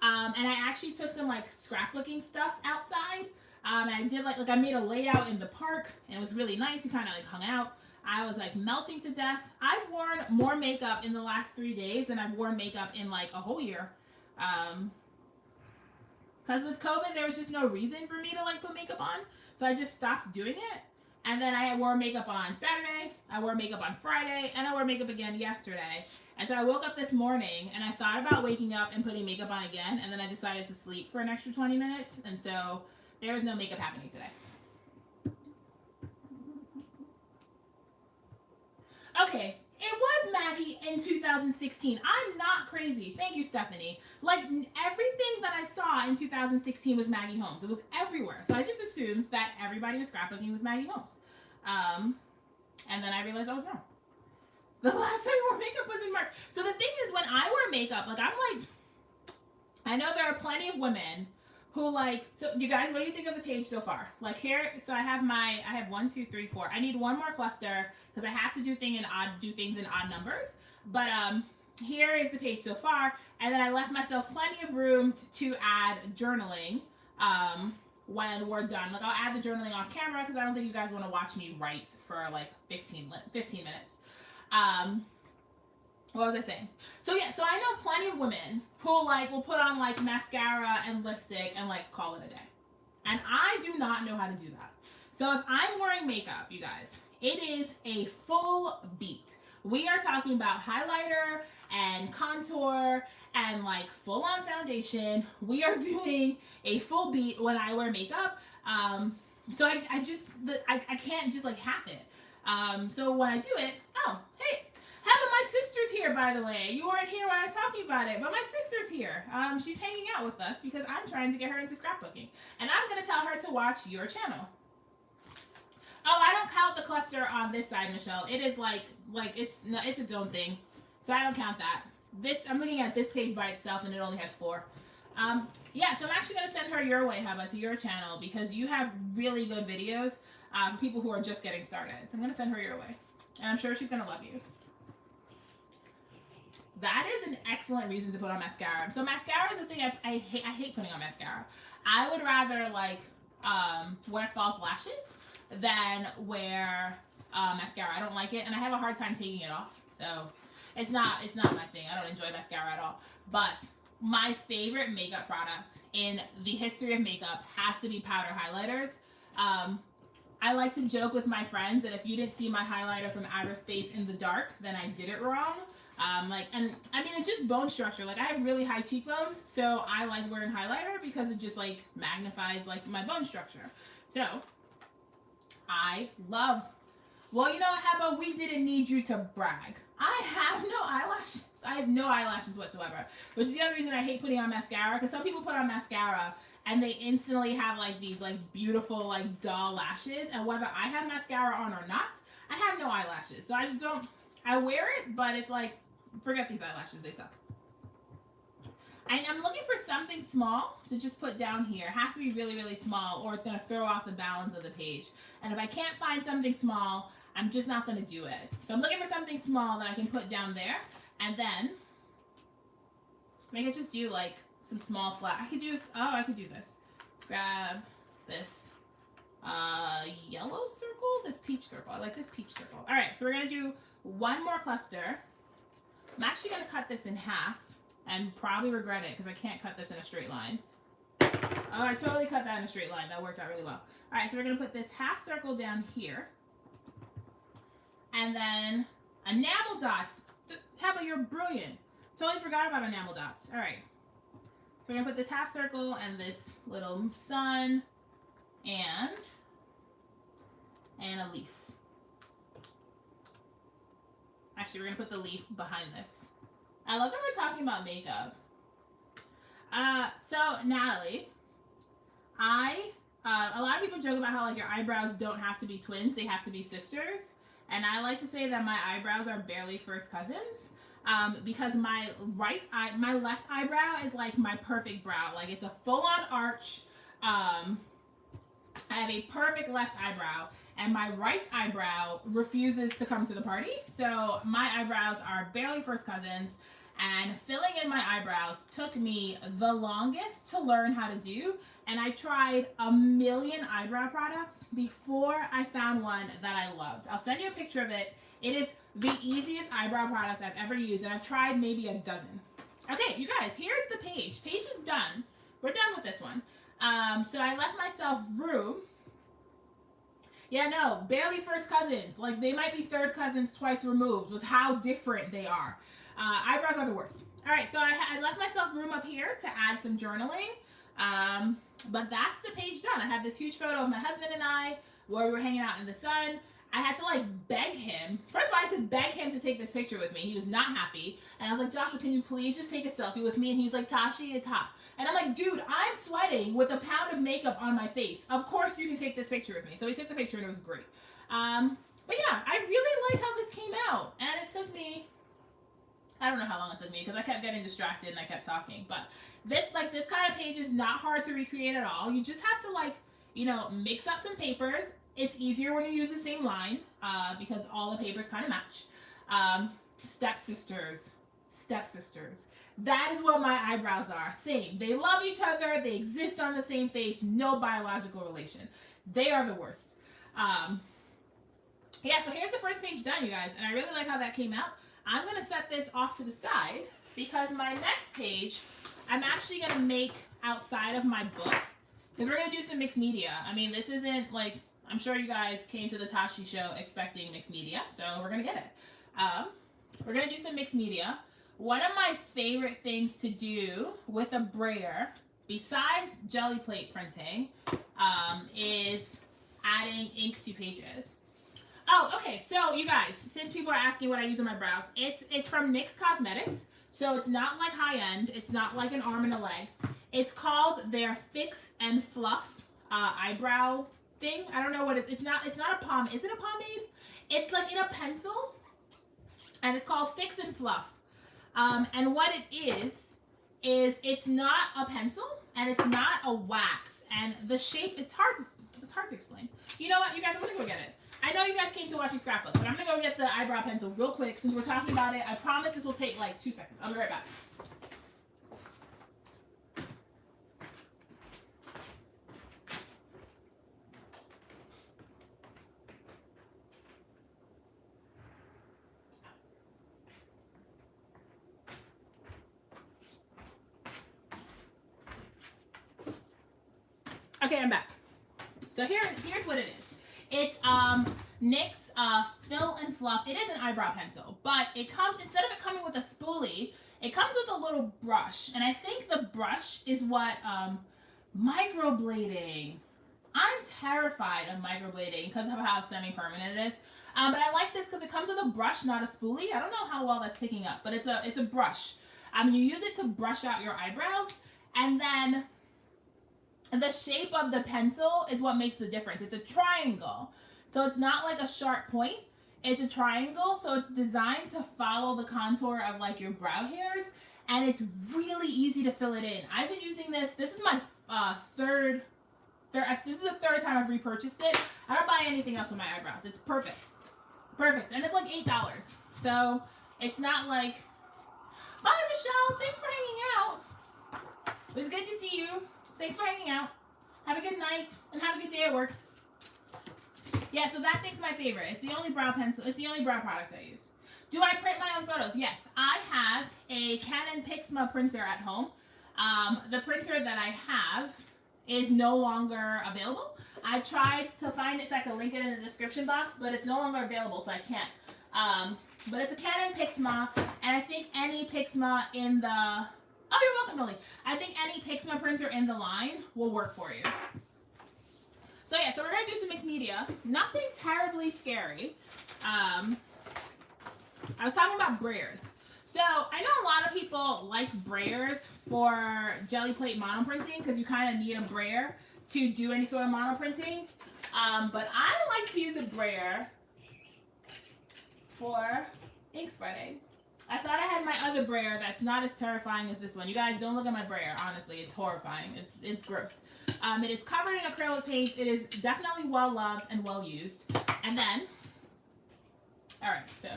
and I actually took some like scrapbooking stuff outside, and I did like I made a layout in the park, and it was really nice. We kind of like hung out. I was like melting to death. I've worn more makeup in the last 3 days than I've worn makeup in like a whole year. Because with COVID, there was just no reason for me to like put makeup on. So I just stopped doing it. And then I wore makeup on Saturday, I wore makeup on Friday, and I wore makeup again yesterday. And so I woke up this morning and I thought about waking up and putting makeup on again. And then I decided to sleep for an extra 20 minutes. And so there was no makeup happening today. Okay, it was Maggie in 2016. I'm not crazy. Thank you, Stephanie. Like, everything that I saw in 2016 was Maggie Holmes. It was everywhere. So I just assumed that everybody was scrapbooking with Maggie Holmes. And then I realized I was wrong. The last time I wore makeup was in March. So the thing is, when I wear makeup, like, I know there are plenty of women who like, so you guys, what do you think of the page so far? Like here, so I have 1, 2, 3, 4. I need one more cluster because I have to do things in odd numbers. But here is the page so far, and then I left myself plenty of room to add journaling when we're done. Like I'll add the journaling off camera because I don't think you guys want to watch me write for like 15 minutes. What was I saying? So yeah, so I know plenty of women who like will put on like mascara and lipstick and like call it a day. And I do not know how to do that. So if I'm wearing makeup, you guys, it is a full beat. We are talking about highlighter and contour and like full on foundation. We are doing a full beat when I wear makeup. So I can't just like half it. So when I do it, oh, hey, Heba, my sister's here, by the way. You weren't here when I was talking about it, but my sister's here. She's hanging out with us because I'm trying to get her into scrapbooking. And I'm going to tell her to watch your channel. Oh, I don't count the cluster on this side, Michelle. It is like it's its own thing. So I don't count that. I'm looking at this page by itself and it only has 4. Yeah, so I'm actually going to send her your way, Heba, to your channel because you have really good videos for people who are just getting started. So I'm going to send her your way. And I'm sure she's going to love you. That is an excellent reason to put on mascara. So mascara is the thing I hate putting on mascara. I would rather like wear false lashes than wear mascara. I don't like it, and I have a hard time taking it off. So it's not my thing. I don't enjoy mascara at all. But my favorite makeup product in the history of makeup has to be powder highlighters. I like to joke with my friends that if you didn't see my highlighter from outer space in the dark, then I did it wrong. And I mean, it's just bone structure. Like, I have really high cheekbones, so I like wearing highlighter because it just, like, magnifies, like, my bone structure. So, I love, well, you know what, Heba, we didn't need you to brag. I have no eyelashes. I have no eyelashes whatsoever, which is the other reason I hate putting on mascara, because some people put on mascara and they instantly have, like, these, like, beautiful, like, dull lashes, and whether I have mascara on or not, I have no eyelashes. So I just don't, I wear it, but it's like, forget these eyelashes, they suck. And I'm looking for something small to just put down here. It has to be really, really small, or it's going to throw off the balance of the page. And if I can't find something small, I'm just not going to do it. So I'm looking for something small that I can put down there, and then I could just do like some small flat. I could do this. Grab this yellow circle, this peach circle. I like this peach circle. All right, so we're going to do one more cluster. I'm actually going to cut this in half and probably regret it because I can't cut this in a straight line. Oh, I totally cut that in a straight line. That worked out really well. All right, so we're going to put this half circle down here. And then enamel dots. Heba, you're brilliant. Totally forgot about enamel dots. All right. So we're going to put this half circle and this little sun and a leaf. Actually, we're going to put the leaf behind this. I love that we're talking about makeup. So, Natalie, a lot of people joke about how, like, your eyebrows don't have to be twins. They have to be sisters. And I like to say that my eyebrows are barely first cousins. Because my left eyebrow is, like, my perfect brow. Like, it's a full-on arch. I have a perfect left eyebrow. And my right eyebrow refuses to come to the party. So my eyebrows are barely first cousins. And filling in my eyebrows took me the longest to learn how to do. And I tried a million eyebrow products before I found one that I loved. I'll send you a picture of it. It is the easiest eyebrow product I've ever used. And I've tried maybe a dozen. Okay, you guys, here's the page. Page is done. We're done with this one. So I left myself room. Yeah, no, barely first cousins. Like, they might be third cousins twice removed with how different they are. Eyebrows are the worst. All right, so I left myself room up here to add some journaling. But that's the page done. I have this huge photo of my husband and I where we were hanging out in the sun. I had to, like, beg him. First of all, I had to beg him to take this picture with me. He was not happy. And I was like, Joshua, can you please just take a selfie with me? And he was like, Tashi, it's hot. And I'm like, dude, I'm sweating with a pound of makeup on my face. Of course you can take this picture with me. So we took the picture and it was great. But yeah, I really like how this came out. And it took me, I don't know how long it took me because I kept getting distracted and I kept talking. But this kind of page is not hard to recreate at all. You just have to, like, you know, mix up some papers. It's easier when you use the same line because all the papers kind of match. Stepsisters. That is what my eyebrows are. Same. They love each other. They exist on the same face. No biological relation. They are the worst. Yeah, so here's the first page done, you guys. And I really like how that came out. I'm going to set this off to the side because my next page, I'm actually going to make outside of my book because we're going to do some mixed media. I mean, this isn't like... I'm sure you guys came to the Tashi show expecting mixed media, so we're going to get it. We're going to do some mixed media. One of my favorite things to do with a brayer, besides jelly plate printing, is adding inks to pages. Oh, okay, so you guys, since people are asking what I use on my brows, it's from NYX Cosmetics, so it's not like high-end. It's not like an arm and a leg. It's called their Fix and Fluff eyebrow thing. I don't know what it's not a palm. Is it a pomade? It's like in a pencil and it's called Fix and Fluff. And what it is is it's not a pencil and it's not a wax, and the shape, it's hard to explain. You know what, you guys, I'm gonna go get it. I know you guys came to watch me scrapbook, but I'm gonna go get the eyebrow pencil real quick since we're talking about it. I promise this will take like 2 seconds. I'll be right back. Okay, I'm back. So here's what it is. It's NYX Fill and Fluff. It is an eyebrow pencil, but it comes, instead of it coming with a spoolie, it comes with a little brush. And I think the brush is what microblading. I'm terrified of microblading because of how semi-permanent it is. But I like this because it comes with a brush, not a spoolie. I don't know how well that's picking up, but it's a brush. You use it to brush out your eyebrows, and then the shape of the pencil is what makes the difference. It's a triangle. So it's not like a sharp point. It's a triangle. So it's designed to follow the contour of like your brow hairs. And it's really easy to fill it in. I've been using this. This is my this is the third time I've repurchased it. I don't buy anything else with my eyebrows. It's perfect. Perfect. And it's like $8. So it's not like, bye Michelle, thanks for hanging out. It was good to see you. Thanks for hanging out. Have a good night and have a good day at work. Yeah, so that thing's my favorite. It's the only brow pencil. It's the only brow product I use. Do I print my own photos? Yes, I have a Canon Pixma printer at home. The printer that I have is no longer available. I tried to find it so I could link it in the description box, but it's no longer available, so I can't. But it's a Canon Pixma, and I think any Pixma in the... Oh, you're welcome, Millie. I think any Pixma printer in the line will work for you. So yeah, so we're going to do some mixed media. Nothing terribly scary. I was talking about brayers. So I know a lot of people like brayers for jelly plate monoprinting because you kind of need a brayer to do any sort of monoprinting. But I like to use a brayer for ink spreading. I thought I had my other brayer that's not as terrifying as this one. You guys, don't look at my brayer. Honestly, it's horrifying. It's gross. It is covered in acrylic paint. It is definitely well loved and well used. And then, all right, so.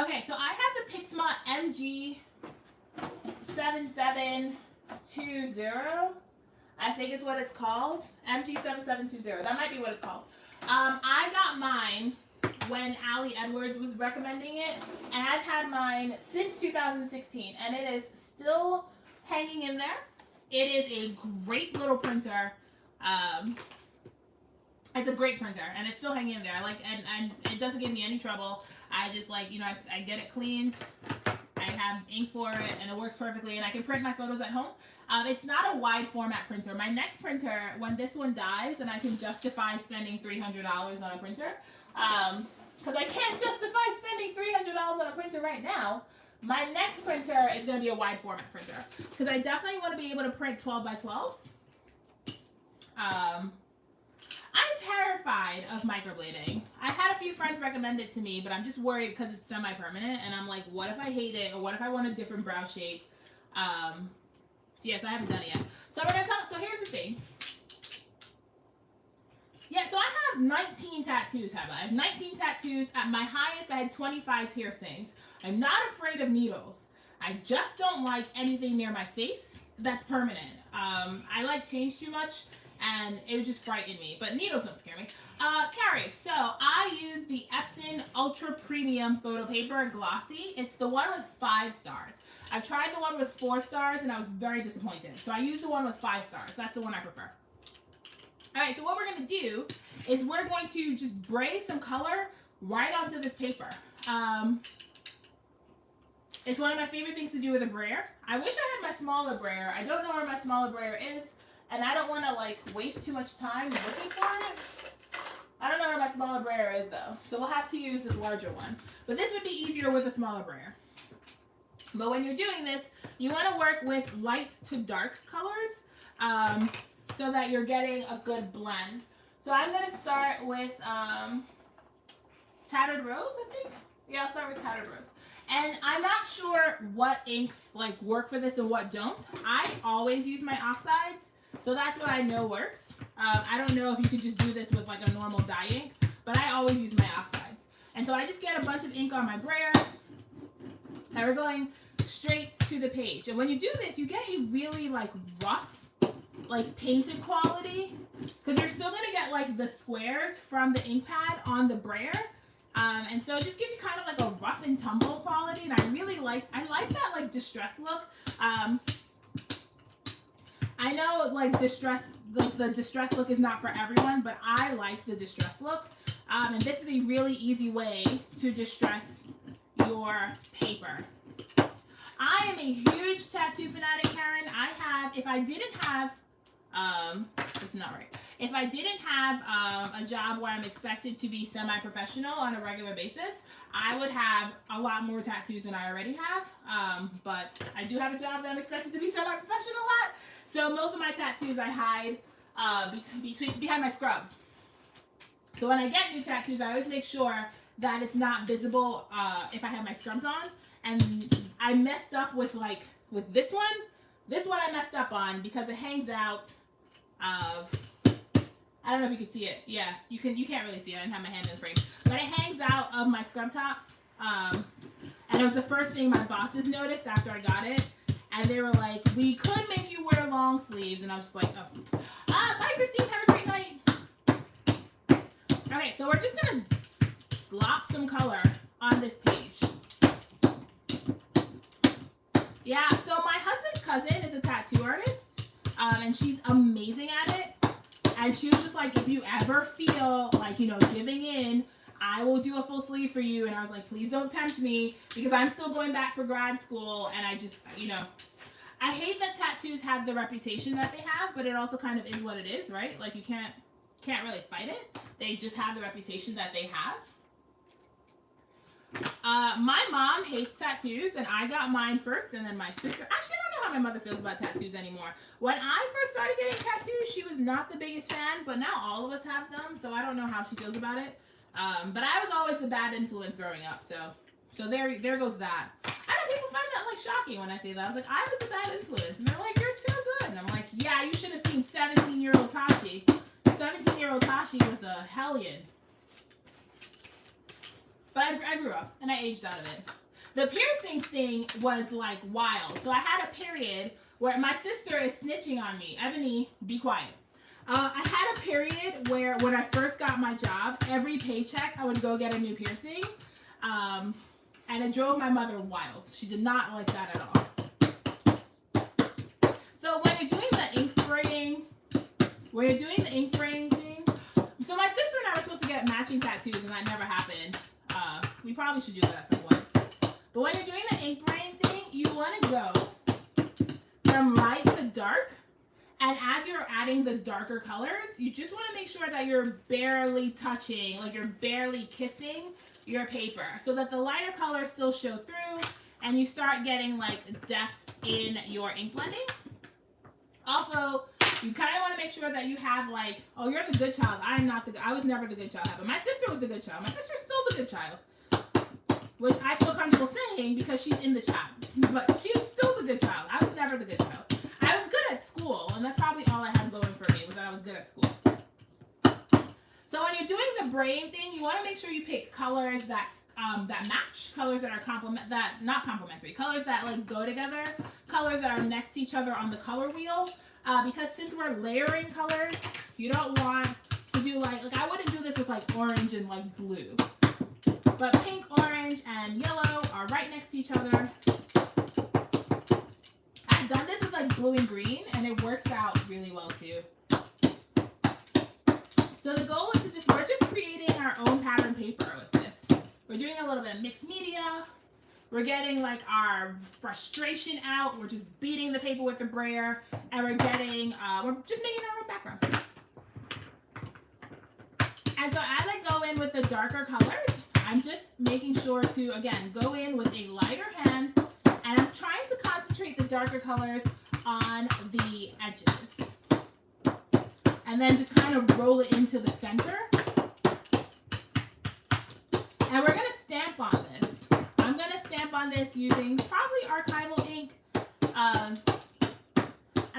Okay, so I have the Pixma MG7720. I think is what it's called. MG7720. That might be what it's called. I got mine when Ali Edwards was recommending it, and I've had mine since 2016, and it is still hanging in there. It is a great little printer. It's a great printer, and it's still hanging in there. And it doesn't give me any trouble. I just like, I get it cleaned. I have ink for it, and it works perfectly, and I can print my photos at home. It's not a wide format printer. My next printer, when this one dies, and I can justify spending $300 on a printer, because I can't justify spending $300 on a printer right now. My next printer is going to be a wide format printer because I definitely want to be able to print 12 by 12s. I'm terrified of microblading. I had a few friends recommend it to me, but I'm just worried because it's semi-permanent, and I'm like, what if I hate it, or what if I want a different brow shape? Yeah, so I haven't done it yet. So we're gonna talk. So here's the thing. Yeah, so I have 19 tattoos, have I? I have 19 tattoos. At my highest, I had 25 piercings. I'm not afraid of needles. I just don't like anything near my face that's permanent. I like change too much, and it would just frighten me. But needles don't scare me. Carrie, so I use the Epson Ultra Premium Photo Paper Glossy. It's the one with 5 stars. I've tried the one with 4 stars, and I was very disappointed. So I use the one with 5 stars. That's the one I prefer. All right, so what we're going to do is we're going to just braze some color right onto this paper. It's one of my favorite things to do with a brayer. I wish I had my smaller brayer. I don't know where my smaller brayer is, and I don't want to like waste too much time looking for it. I don't know where my smaller brayer is though, so we'll have to use this larger one. But this would be easier with a smaller brayer. But when you're doing this, you want to work with light to dark colors. So that you're getting a good blend. So I'm going to start with Tattered Rose, I think. Yeah, I'll start with Tattered Rose. And I'm not sure what inks like work for this and what don't. I always use my oxides, so that's what I know works. I don't know if you could just do this with like a normal dye ink, but I always use my oxides. And so I just get a bunch of ink on my brayer, and we're going straight to the page. And when you do this, you get a really like rough, like painted quality, because you're still gonna get like the squares from the ink pad on the brayer. And so it just gives you kind of like a rough and tumble quality, and I like that like distress look. I know like the distress look is not for everyone, but I like the distress look. And this is a really easy way to distress your paper. I am a huge tattoo fanatic, Karen. If I didn't have, this is not right. If I didn't have a job where I'm expected to be semi-professional on a regular basis, I would have a lot more tattoos than I already have. But I do have a job that I'm expected to be semi-professional at, so most of my tattoos I hide behind my scrubs. So when I get new tattoos, I always make sure that it's not visible if I have my scrubs on. And I messed up with this one. This one I messed up on because it hangs out of, I don't know if you can see it. Yeah, you can't really see it. I didn't have my hand in the frame. But it hangs out of my scrub tops. And it was the first thing my bosses noticed after I got it. And they were like, we could make you wear long sleeves. And I was just like, oh. Bye, Christine. Have a great night. Okay, so we're just going to slop some color on this page. Yeah, so my husband's cousin is a tattoo artist, and she's amazing at it. And she was just like, if you ever feel like, giving in, I will do a full sleeve for you. And I was like, please don't tempt me, because I'm still going back for grad school. And I just, I hate that tattoos have the reputation that they have, but it also kind of is what it is, right? Like you can't really fight it. They just have the reputation that they have. My mom hates tattoos, and I got mine first, and then my sister. Actually, I don't know how my mother feels about tattoos anymore. When I first started getting tattoos, she was not the biggest fan, but now all of us have them, so I don't know how she feels about it. But I was always the bad influence growing up, so there goes that. I know people find that like shocking when I say that. I was like, I was the bad influence, and they're like, you're so good, and I'm like, yeah, you should have seen 17-year-old Tashi. 17-year-old Tashi was a hellion. But I grew up, and I aged out of it. The piercings thing was, like, wild. So I had a period where my sister is snitching on me. Ebony, be quiet. I had a period where when I first got my job, every paycheck I would go get a new piercing. And it drove my mother wild. She did not like that at all. So when you're doing the ink braiding thing, so my sister and I were supposed to get matching tattoos, and that never happened. We probably should do that at some point. But when you're doing the ink braiding thing, you want to go from light to dark. And as you're adding the darker colors, you just want to make sure that you're barely touching, like you're barely kissing your paper, so that the lighter colors still show through and you start getting like depth in your ink blending. Also, you kind of want to make sure that you have like, oh, you're the good child. I was never the good child. But my sister was the good child. My sister's still the good child, which I feel comfortable saying because she's in the chat. But she is still the good child. I was never the good child. I was good at school, and that's probably all I had going for me, was that I was good at school. So when you're doing the braiding thing, you want to make sure you pick colors that match, colors that are not complementary, colors that like go together, colors that are next to each other on the color wheel. Because since we're layering colors, you don't want to do like I wouldn't do this with like orange and like blue. But pink, orange, and yellow are right next to each other. I've done this with like blue and green, and it works out really well too. So the goal is we're just creating our own pattern paper with this. We're doing a little bit of mixed media. We're getting like our frustration out. We're just beating the paper with the brayer, and we're just making our own background. And so as I go in with the darker colors, I'm just making sure to, again, go in with a lighter hand, and I'm trying to concentrate the darker colors on the edges. And then just kind of roll it into the center. And we're going to stamp on this. I'm going to stamp on this using probably archival ink. I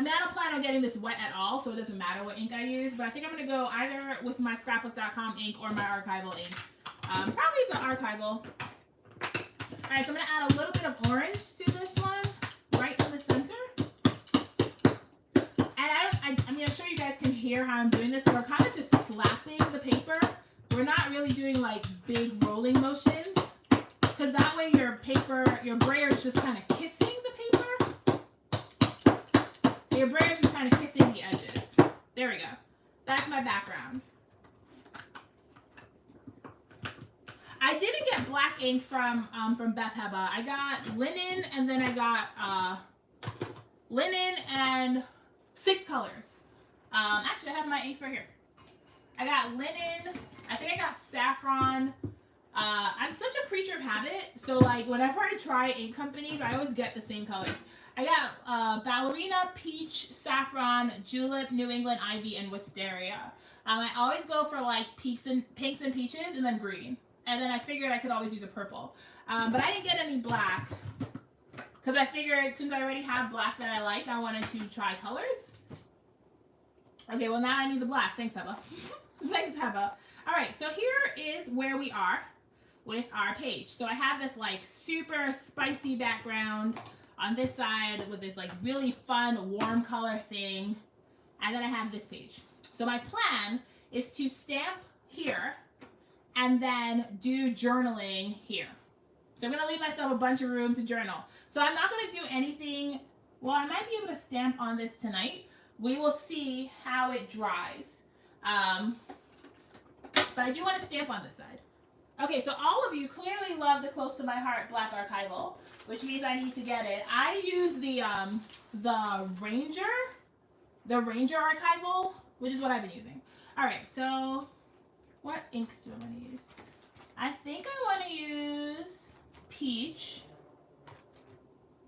mean, I don't plan on getting this wet at all, so it doesn't matter what ink I use, but I think I'm going to go either with my scrapbook.com ink or my archival ink. Probably the archival. Alright, so I'm going to add a little bit of orange to this one, right in the center. And I mean, I'm sure you guys can hear how I'm doing this. So we're kind of just slapping the paper. We're not really doing like big rolling motions, because that way your brayer is just kind of kissing the paper. So your brayer is just kind of kissing the edges. There we go. That's my background. I didn't get black ink from Beth Heba. I got linen, and then I got linen and 6 colors. Actually, I have my inks right here. I got linen. I think I got saffron. I'm such a creature of habit, so like whenever I try ink companies, I always get the same colors. I got ballerina, peach, saffron, julep, New England ivy, and wisteria. I always go for like pinks and peaches, and then green. And then I figured I could always use a purple. But I didn't get any black, because I figured since I already have black that I like, I wanted to try colors. Okay, well now I need the black. Thanks, Heba. Thanks, Heba. All right, so here is where we are with our page. So I have this like super spicy background on this side with this like really fun warm color thing. And then I have this page. So my plan is to stamp here and then do journaling here. So I'm going to leave myself a bunch of room to journal. So I'm not going to do anything. Well, I might be able to stamp on this tonight. We will see how it dries. But I do want to stamp on this side. Okay, so all of you clearly love the Close to My Heart Black Archival, which means I need to get it. I use the Ranger Archival, which is what I've been using. All right, so what inks do I want to use? I think I want to use peach.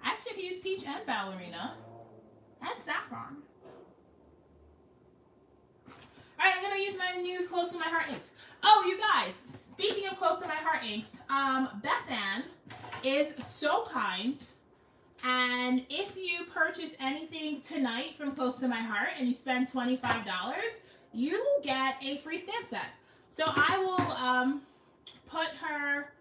Actually, I can use peach and ballerina and saffron. All right, I'm going to use my new Close to My Heart inks. Oh, you guys, speaking of Close to My Heart inks, Beth Ann is so kind, and if you purchase anything tonight from Close to My Heart and you spend $25, you will get a free stamp set. So I will put her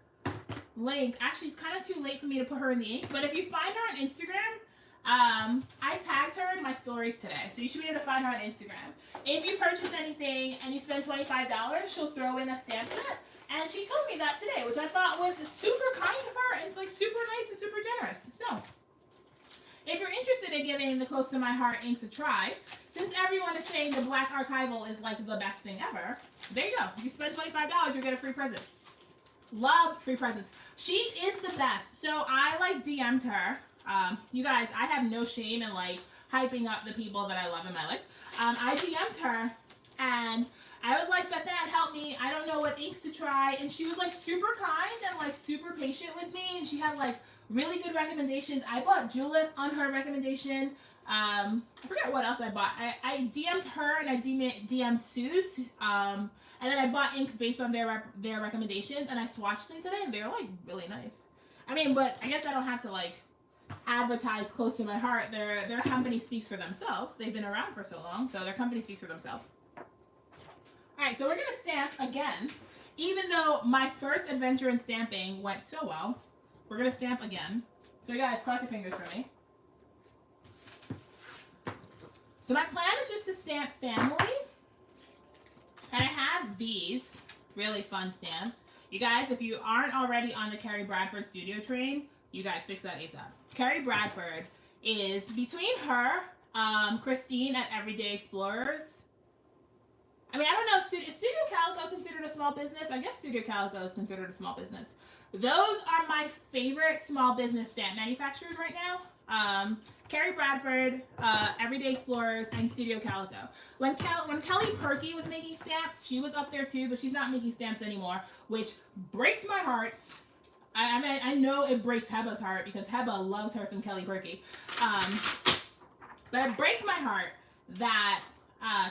link. Actually, it's kind of too late for me to put her in the ink, but if you find her on Instagram, I tagged her in my stories today, so you should be able to find her on Instagram. If you purchase anything and you spend $25, she'll throw in a stamp set, and she told me that today, which I thought was super kind of her, and it's like super nice and super generous. So if you're interested in giving the Close to My Heart inks a try, since everyone is saying the Black Archival is like the best thing ever, there you go. If you spend $25, you'll get a free present. Love free presents. She is the best. So I like DM'd her. You guys, I have no shame in like hyping up the people that I love in my life. I DM'd her and I was like, Beth Ann, help me. I don't know what inks to try. And she was like super kind and like super patient with me. And she had like really good recommendations. I bought Julep on her recommendation. I forget what else I bought. I DM'd her and I DM'd Suze. And then I bought inks based on their recommendations, and I swatched them today, and they're like really nice. I mean, but I guess I don't have to like advertise Close to My Heart. Their company speaks for themselves. They've been around for so long, so their company speaks for themselves. All right, so we're gonna stamp again. Even though my first adventure in stamping went so well, we're gonna stamp again. So you guys, cross your fingers for me. So my plan is just to stamp family. And I have these really fun stamps. You guys, if you aren't already on the Carrie Bradford studio train, you guys fix that ASAP. Carrie Bradford is between her, Christine at Everyday Explorers. I mean, I don't know, is Studio Calico considered a small business? I guess Studio Calico is considered a small business. Those are my favorite small business stamp manufacturers right now. Carrie Bradford, Everyday Explorers, and Studio Calico. When Kelly Perky was making stamps, she was up there too, but she's not making stamps anymore, which breaks my heart. I mean, I know it breaks Heba's heart because Heba loves her some Kelly Perky. But it breaks my heart that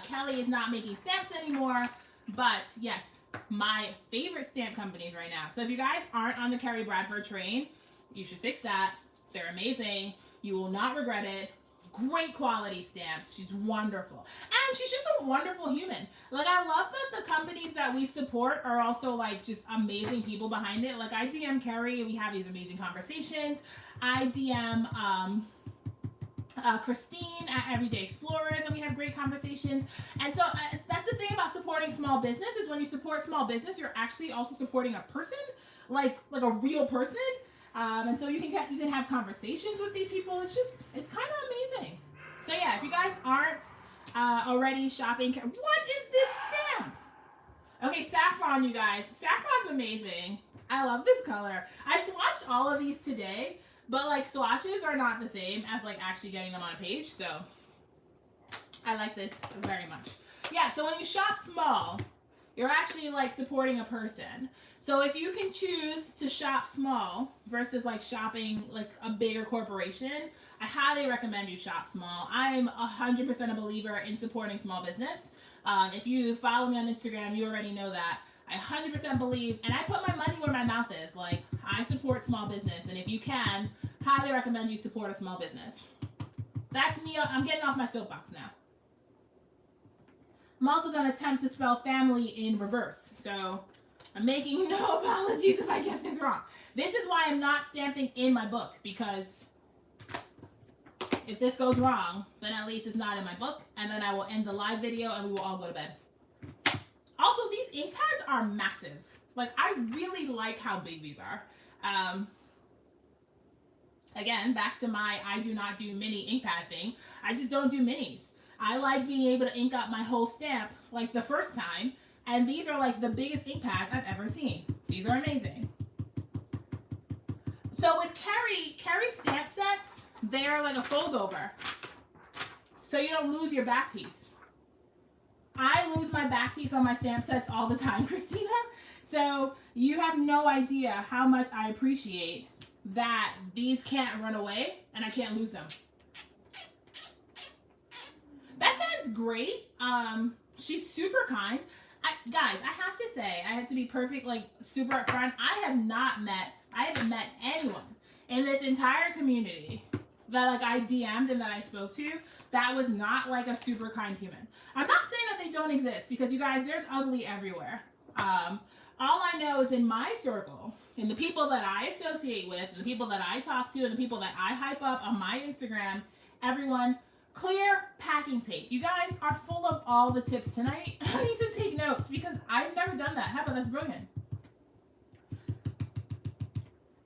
Kelly is not making stamps anymore. But yes, my favorite stamp companies right now. So if you guys aren't on the Carrie Bradford train, You should fix that. They're amazing. You will not regret it. Great quality stamps. She's wonderful. And she's just a wonderful human. Like, I love that the companies that we support are also, like, just amazing people behind it. Like, I DM Carrie, and we have these amazing conversations. I DM Christine at Everyday Explorers, and we have great conversations. And so that's the thing about supporting small business, is when you support small business, you're actually also supporting a person, like a real person. And so you can have conversations with these people. It's kind of amazing. So yeah, if you guys aren't already shopping, what is this stamp? Okay, saffron, you guys. Saffron's amazing. I love this color. I swatched all of these today, but like swatches are not the same as like actually getting them on a page. So I like this very much. Yeah, so when you shop small, you're actually like supporting a person. So if you can choose to shop small versus like shopping like a bigger corporation, I highly recommend you shop small. I'm 100% a believer in supporting small business. If you follow me on Instagram, you already know that. I 100% believe, and I put my money where my mouth is. Like, I support small business, and if you can, highly recommend you support a small business. That's me. I'm getting off my soapbox now. I'm also going to attempt to spell family in reverse. So I'm making no apologies if I get this wrong. This is why I'm not stamping in my book, because if this goes wrong, then at least it's not in my book, and then I will end the live video and we will all go to bed. Also, these ink pads are massive. Like, I really like how big these are. Again, back to my I do not do mini ink pad thing. I just don't do minis. I like being able to ink up my whole stamp like the first time, and these are like the biggest ink pads I've ever seen. These are amazing. So with Carrie stamp sets, they're like a fold over, so you don't lose your back piece. I lose my back piece on my stamp sets all the time, Christina. So you have no idea how much I appreciate that these can't run away and I can't lose them. Becca's great. She's super kind. Guys, I have to say, I have to be perfect, like super upfront. I haven't met anyone in this entire community that like I DM'd and that I spoke to that was not like a super kind human. I'm not saying that they don't exist, because you guys, there's ugly everywhere. All I know is in my circle, in the people that I associate with, and the people that I talk to, and the people that I hype up on my Instagram, everyone, clear packing tape. You guys are full of all the tips tonight. I need to take notes because I've never done that. How about that's brilliant?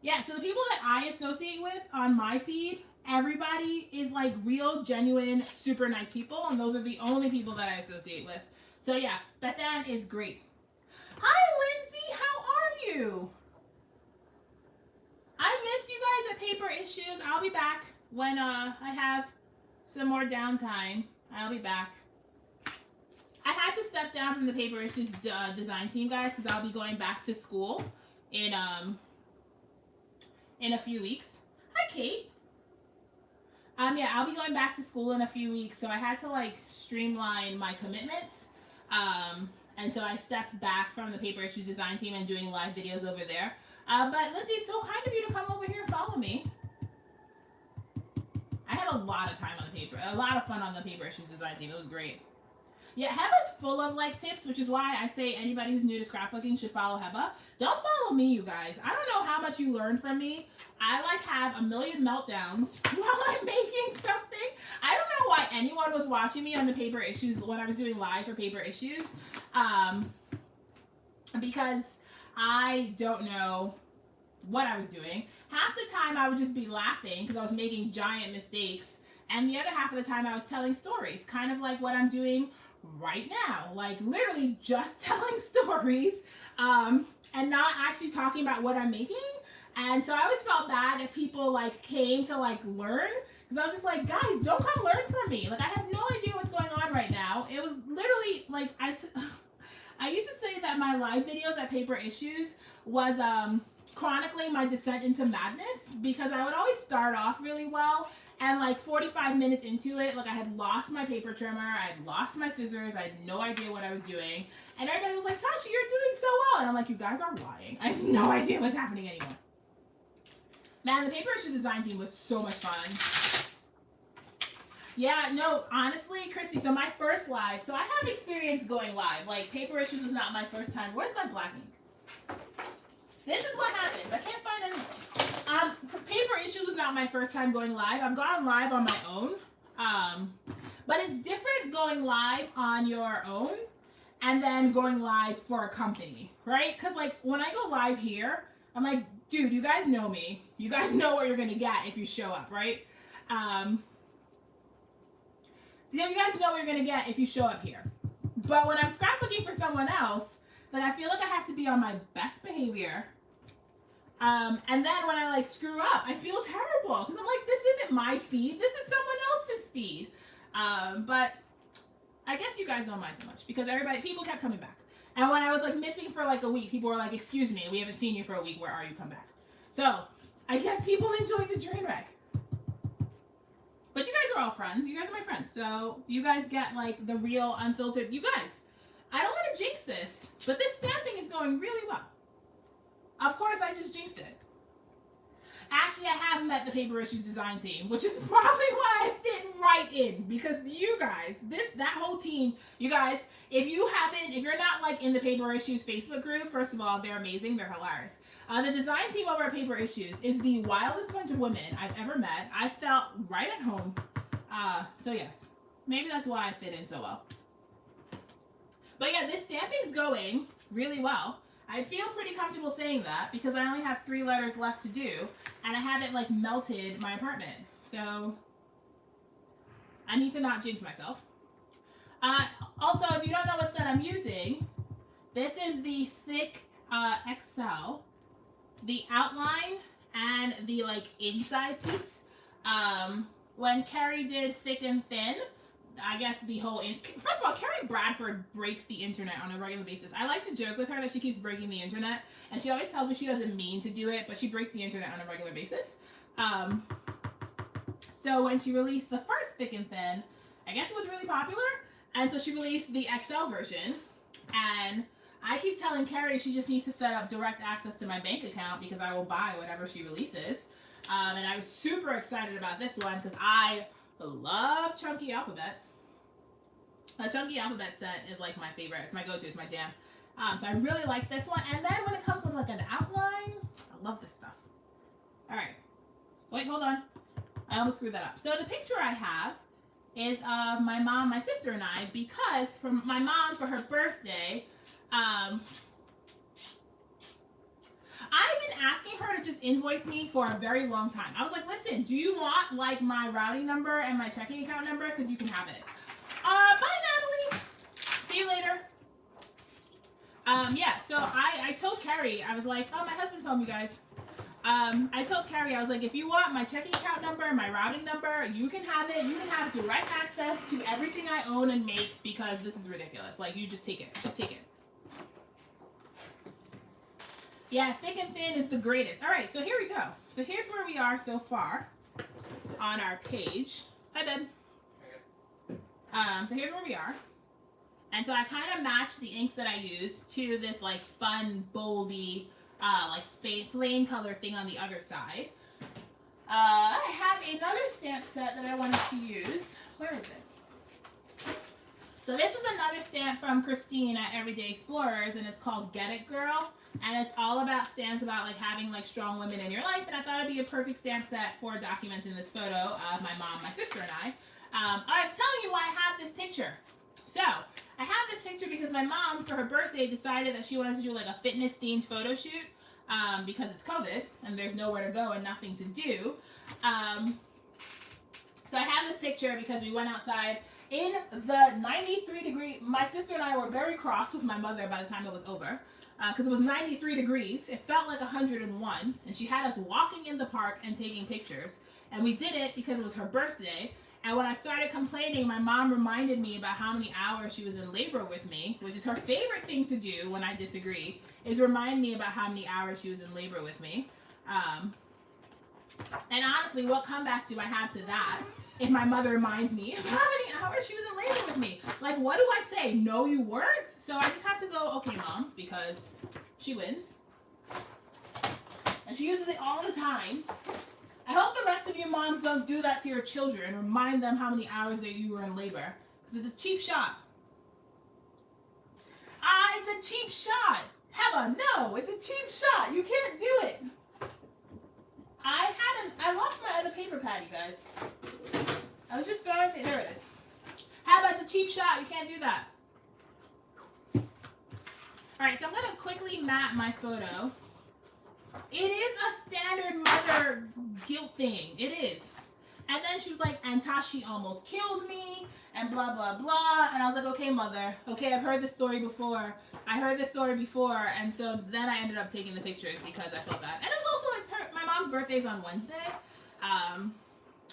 Yeah, so the people that I associate with on my feed, everybody is like real, genuine, super nice people, and those are the only people that I associate with. So yeah, Bethan is great. Hi, Lindsay, how are you? I miss you guys at Paper Issues. I'll be back when I have some more downtime. I'll be back. I had to step down from the Paper Issues design team, guys, because I'll be going back to school in a few weeks. Hi, Kate. Yeah, I'll be going back to school in a few weeks, so I had to like streamline my commitments. And so I stepped back from the Paper Issues design team and doing live videos over there. But Lindsay, it's so kind of you to come over here and follow me. I had a lot of time on the paper, a lot of fun on the Paper Issues design team. It was great. Yeah, Heba's full of like tips, which is why I say anybody who's new to scrapbooking should follow Heba. Don't follow me, you guys. I don't know how much you learn from me. I like have a million meltdowns while I'm making something. I don't know why anyone was watching me on the Paper Issues when I was doing live for Paper Issues, because I don't know what I was doing. Half the time I would just be laughing because I was making giant mistakes, and the other half of the time I was telling stories, kind of like what I'm doing right now, like literally just telling stories, and not actually talking about what I'm making. And so I always felt bad if people like came to like learn, because I was just like, guys, don't come learn from me. Like, I have no idea what's going on right now. It was literally like I used to say that my live videos at Paper Issues was chronicling my descent into madness, because I would always start off really well, and like 45 minutes into it, like I had lost my paper trimmer, I had lost my scissors, I had no idea what I was doing, and everybody was like, Tasha, you're doing so well, and I'm like, you guys are lying. I have no idea what's happening anymore. Man, the Paper Issues design team was so much fun. Yeah, no, honestly, Christy, so my first live, so I have experience going live. Like, Paper Issues was not my first time. Where's my black ink? This is what happens. I can't find anything. Paper Issues was not my first time going live. I've gone live on my own. But it's different going live on your own and then going live for a company, right? Because, like, when I go live here, I'm like, dude, you guys know me. You guys know what you're going to get if you show up, right? So you guys know what you're going to get if you show up here. But when I'm scrapbooking for someone else, like, I feel like I have to be on my best behavior. And then when I, like, screw up, I feel terrible. Because I'm like, this isn't my feed. This is someone else's feed. But I guess you guys don't mind so much. Because people kept coming back. And when I was, like, missing for, like, a week, people were like, excuse me, we haven't seen you for a week. Where are you? Come back. So, I guess people enjoyed the train wreck. But you guys are all friends. You guys are my friends. So, you guys get, like, the real, unfiltered. You guys, I don't want to jinx this, but this stamping is going really well. Of course, I just jinxed it. Actually, I have met the Paper Issues design team, which is probably why I fit right in. Because you guys, that whole team, you guys, if you're not, like, in the Paper Issues Facebook group, first of all, they're amazing. They're hilarious. The design team over at Paper Issues is the wildest bunch of women I've ever met. I felt right at home. So yes, maybe that's why I fit in so well. But yeah, this stamping's going really well. I feel pretty comfortable saying that because I only have 3 letters left to do, and I haven't, like, melted my apartment. So I need to not jinx myself. Also, if you don't know what set I'm using, this is the thick XL. The outline and the, like, inside piece. When Carrie did thick and thin, I guess the whole first of all, Carrie Bradford breaks the internet on a regular basis. I like to joke with her that she keeps breaking the internet, and she always tells me she doesn't mean to do it, but she breaks the internet on a regular basis. So when she released the first thick and thin, I guess it was really popular, and so she released the XL version, and I keep telling Carrie she just needs to set up direct access to my bank account because I will buy whatever she releases. And I was super excited about this one because I love Chunky Alphabet. A Chunky Alphabet set is, like, my favorite. It's my go-to. It's my jam. So I really like this one. And then when it comes with, like, an outline, I love this stuff. All right. Wait, hold on. I almost screwed that up. So the picture I have is of my mom, my sister, and I, because from my mom for her birthday, I've been asking her to just invoice me for a very long time. I was like, listen, do you want, like, my routing number and my checking account number? Because you can have it. Bye, Natalie. See you later. Yeah, so I told Carrie, I was like, oh, my husband's home, you guys. I told Carrie, I was like, if you want my checking account number, my routing number, you can have it. You can have direct access to everything I own and make because this is ridiculous. Like, you just take it. Just take it. Yeah, thick and thin is the greatest. All right, so here we go. So here's where we are so far on our page. Hi, babe. So here's where we are. And so I kind of matched the inks that I use to this, like, fun, boldy, like, flame color thing on the other side. I have another stamp set that I wanted to use. Where is it? So this was another stamp from Christine at Everyday Explorers, and it's called Get It Girl. And it's all about stamps about, like, having, like, strong women in your life. And I thought it'd be a perfect stamp set for documenting this photo of my mom, my sister, and I. I was telling you why I have this picture. So, I have this picture because my mom, for her birthday, decided that she wanted to do, like, a fitness-themed photo shoot because it's COVID and there's nowhere to go and nothing to do. So I have this picture because we went outside in the 93-degree... My sister and I were very cross with my mother by the time it was over because it was 93 degrees. It felt like 101, and she had us walking in the park and taking pictures. And we did it because it was her birthday. And when I started complaining, my mom reminded me about how many hours she was in labor with me, which is her favorite thing to do when I disagree, is remind me about how many hours she was in labor with me. And honestly, what comeback do I have to that if my mother reminds me of how many hours she was in labor with me? Like, what do I say? No, you weren't? So I just have to go, okay, Mom, because she wins. And she uses it all the time. I hope the rest of you moms don't do that to your children. Remind them how many hours that you were in labor. Because it's a cheap shot. It's a cheap shot. Heba, no, it's a cheap shot. You can't do it. I lost my other paper pad, you guys. I was just throwing it. There it is. Heba, it's a cheap shot. You can't do that. Alright, so I'm going to quickly map my photo. It is a standard mother guilt thing. It is. And then she was like, and Tashi almost killed me, and blah, blah, blah. And I was like, okay, mother. Okay, I've heard this story before. I heard this story before. And so then I ended up taking the pictures because I felt bad. And it was also, my mom's birthday's on Wednesday.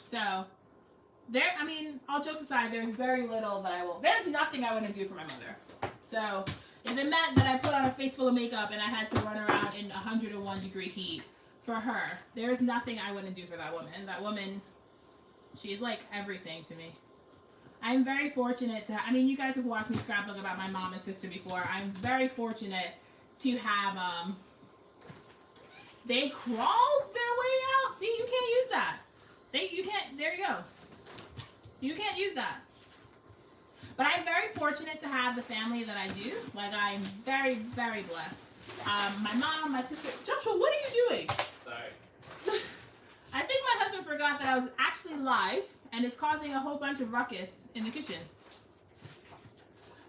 So, I mean, all jokes aside, there's very little that there's nothing I wouldn't do for my mother. So, if it meant that I put on a face full of makeup and I had to run around in 101-degree heat for her, there's nothing I wouldn't do for that woman. That woman, she's like everything to me. I'm very fortunate to, I mean, you guys have watched me scrapbook about my mom and sister before. I'm very fortunate to have, they crawled their way out. See, you can't use that. You can't, there you go. You can't use that. But I'm very fortunate to have the family that I do. Like, I'm very, very blessed. My mom, my sister. Joshua, what are you doing? Sorry. I think my husband forgot that I was actually live and is causing a whole bunch of ruckus in the kitchen.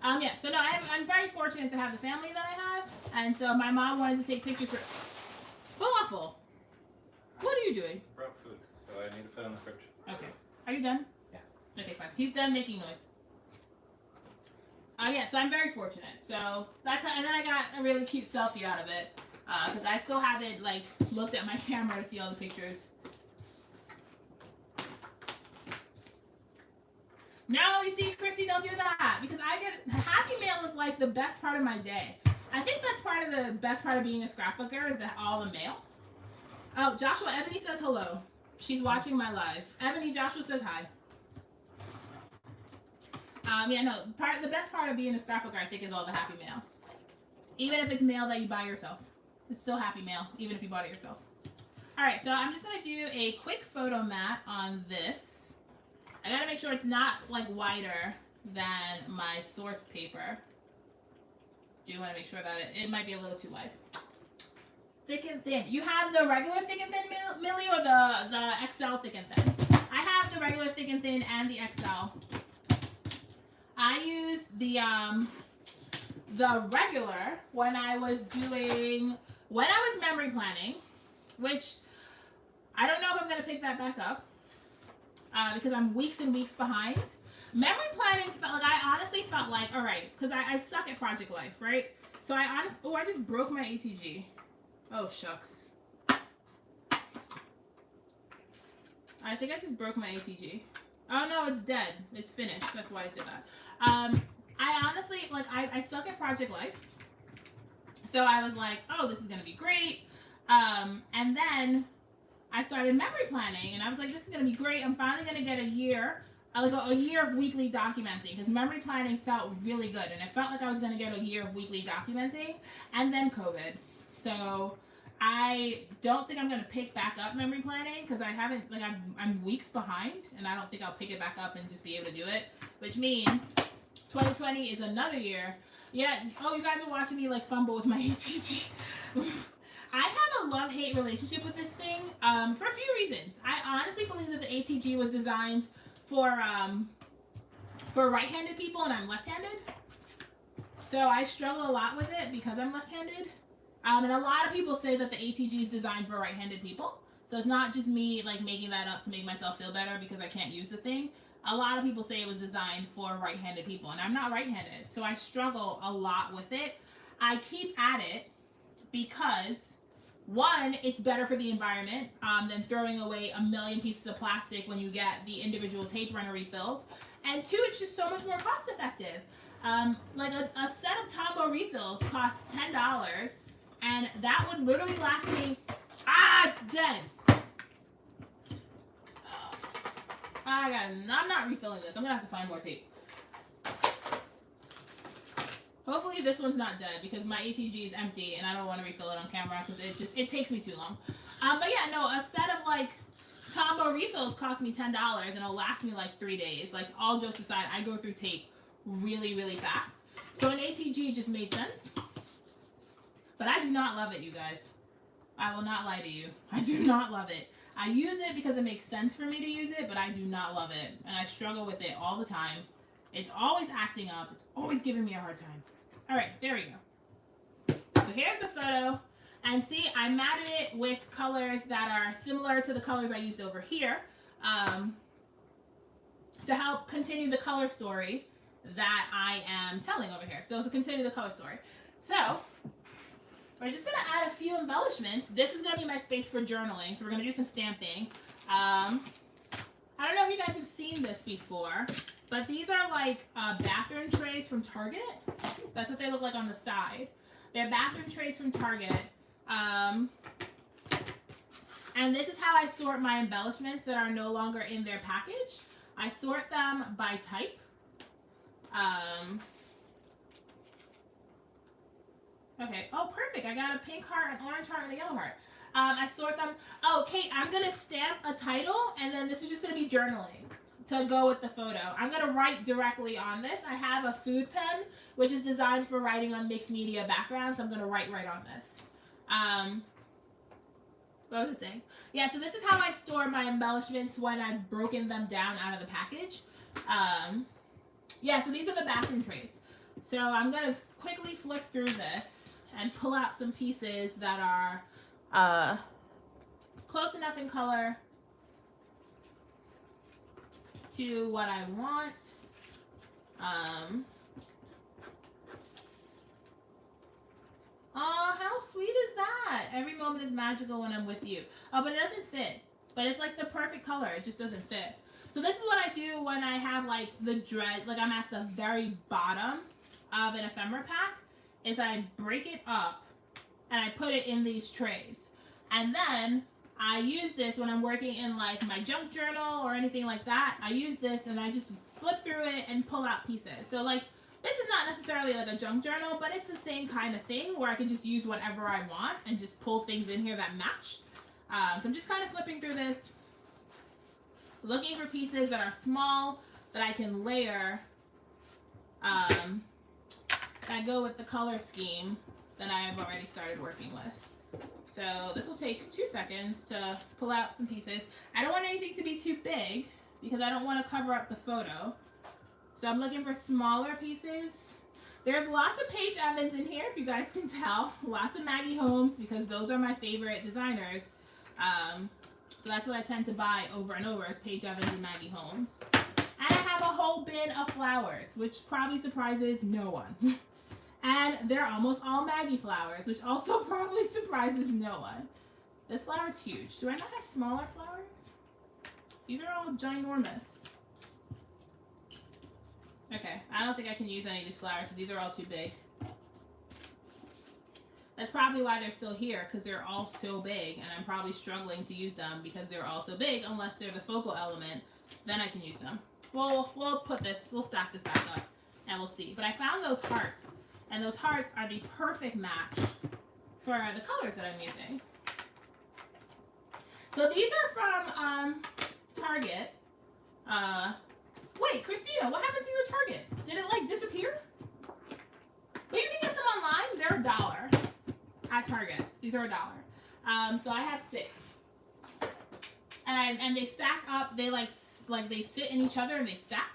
Yeah, so no, I'm very fortunate to have the family that I have. And so my mom wanted to take pictures for Falafel. What are you doing? Brought food, so I need to put it in the fridge. Okay. Are you done? Yeah. Okay, fine. He's done making noise. Yeah, so I'm very fortunate. So that's how, and then I got a really cute selfie out of it because I still haven't like looked at my camera to see all the pictures. No, you see, Christy, don't do that because I get happy mail is like the best part of my day. I think that's part of the best part of being a scrapbooker is that all the mail. Oh, Joshua, Ebony says hello. She's watching my live. Ebony, Joshua says hi. Yeah, no, the best part of being a scrapbooker, I think, is all the happy mail. Even if it's mail that you buy yourself. It's still happy mail, even if you bought it yourself. Alright, so I'm just going to do a quick photo mat on this. I got to make sure it's not, like, wider than my source paper. Do want to make sure that it might be a little too wide. Thick and thin. You have the regular thick and thin, Millie, or the XL thick and thin? I have the regular thick and thin and the XL. I used the regular when I was memory planning, which I don't know if I'm going to pick that back up because I'm weeks and weeks behind. Memory planning felt like, I honestly felt like, all right, because I suck at project life, right? So I just broke my ATG. Oh, shucks. I think I just broke my ATG. Oh no, it's dead. It's finished. That's why I did that. I honestly, like, I suck at project life. So I was like, oh, this is going to be great. And then I started memory planning, and I was like, this is going to be great. I'm finally going to get a year of weekly documenting, because memory planning felt really good, and it felt like I was going to get a year of weekly documenting, and then COVID. So I don't think I'm going to pick back up memory planning because I haven't, like, I'm weeks behind, and I don't think I'll pick it back up and just be able to do it, which means 2020 is another year. Yeah, oh, you guys are watching me, like, fumble with my ATG. I have a love-hate relationship with this thing for a few reasons. I honestly believe that the ATG was designed for right-handed people, and I'm left-handed. So I struggle a lot with it because I'm left-handed. And a lot of people say that the ATG is designed for right-handed people. So it's not just me, like, making that up to make myself feel better because I can't use the thing. A lot of people say it was designed for right-handed people, and I'm not right-handed. So I struggle a lot with it. I keep at it because, one, it's better for the environment than throwing away a million pieces of plastic when you get the individual tape runner refills. And two, it's just so much more cost-effective. Like a set of Tombow refills costs $10, and that would literally last me, it's dead. I'm not refilling this. I'm gonna have to find more tape. Hopefully this one's not dead because my ATG is empty and I don't want to refill it on camera because it takes me too long. But yeah, no, a set of like Tombow refills cost me $10 and it'll last me like 3 days. Like, all jokes aside, I go through tape really, really fast. So an ATG just made sense. But I do not love it, you guys. I will not lie to you. I do not love it. I use it because it makes sense for me to use it, but I do not love it. And I struggle with it all the time. It's always acting up. It's always giving me a hard time. All right, there we go. So here's the photo. And see, I matted it with colors that are similar to the colors I used over here to help continue the color story that I am telling over here. So to continue the color story. So we're just going to add a few embellishments. This is going to be my space for journaling. So we're going to do some stamping. I don't know if you guys have seen this before, but these are like bathroom trays from Target. That's what they look like on the side. They're bathroom trays from Target. And this is how I sort my embellishments that are no longer in their package. I sort them by type. Okay. Oh, perfect. I got a pink heart, an orange heart, and a yellow heart. I sort them. Oh, Kate, I'm going to stamp a title, and then this is just going to be journaling to go with the photo. I'm going to write directly on this. I have a food pen, which is designed for writing on mixed media backgrounds. So I'm going to write right on this. What was I saying? Yeah, so this is how I store my embellishments when I've broken them down out of the package. Yeah, so these are the bathroom trays. So I'm going to quickly flip through this and pull out some pieces that are close enough in color to what I want. Oh, how sweet is that? Every moment is magical when I'm with you. Oh, but it doesn't fit. But it's like the perfect color. It just doesn't fit. So this is what I do when I have like the dread, like I'm at the very bottom of an ephemera pack, is I break it up and I put it in these trays. And then I use this when I'm working in like my junk journal or anything like that. I use this and I just flip through it and pull out pieces. So like, this is not necessarily like a junk journal, but it's the same kind of thing where I can just use whatever I want and just pull things in here that match. So I'm just kind of flipping through this, looking for pieces that are small that I can layer that go with the color scheme that I have already started working with. So this will take 2 seconds to pull out some pieces. I don't want anything to be too big because I don't want to cover up the photo. So I'm looking for smaller pieces. There's lots of Paige Evans in here, if you guys can tell. Lots of Maggie Holmes, because those are my favorite designers. So that's what I tend to buy over and over, is Paige Evans and Maggie Holmes. And I have a whole bin of flowers, which probably surprises no one. And they're almost all Maggie flowers, which also probably surprises no one. This flower is huge. Do I not have smaller flowers? These are all ginormous. Okay, I don't think I can use any of these flowers because these are all too big. That's probably why they're still here, because they're all so big, and I'm probably struggling to use them because they're all so big. Unless they're the focal element, then I can use them. We'll stack this back up, and we'll see. But I found those hearts, and those hearts are the perfect match for the colors that I'm using. So these are from Target. Wait, Christina, what happened to your Target? Did it like disappear? But you can get them online. They're $1 at Target. These are $1. So I have 6, and they stack up. They like they sit in each other and they stack.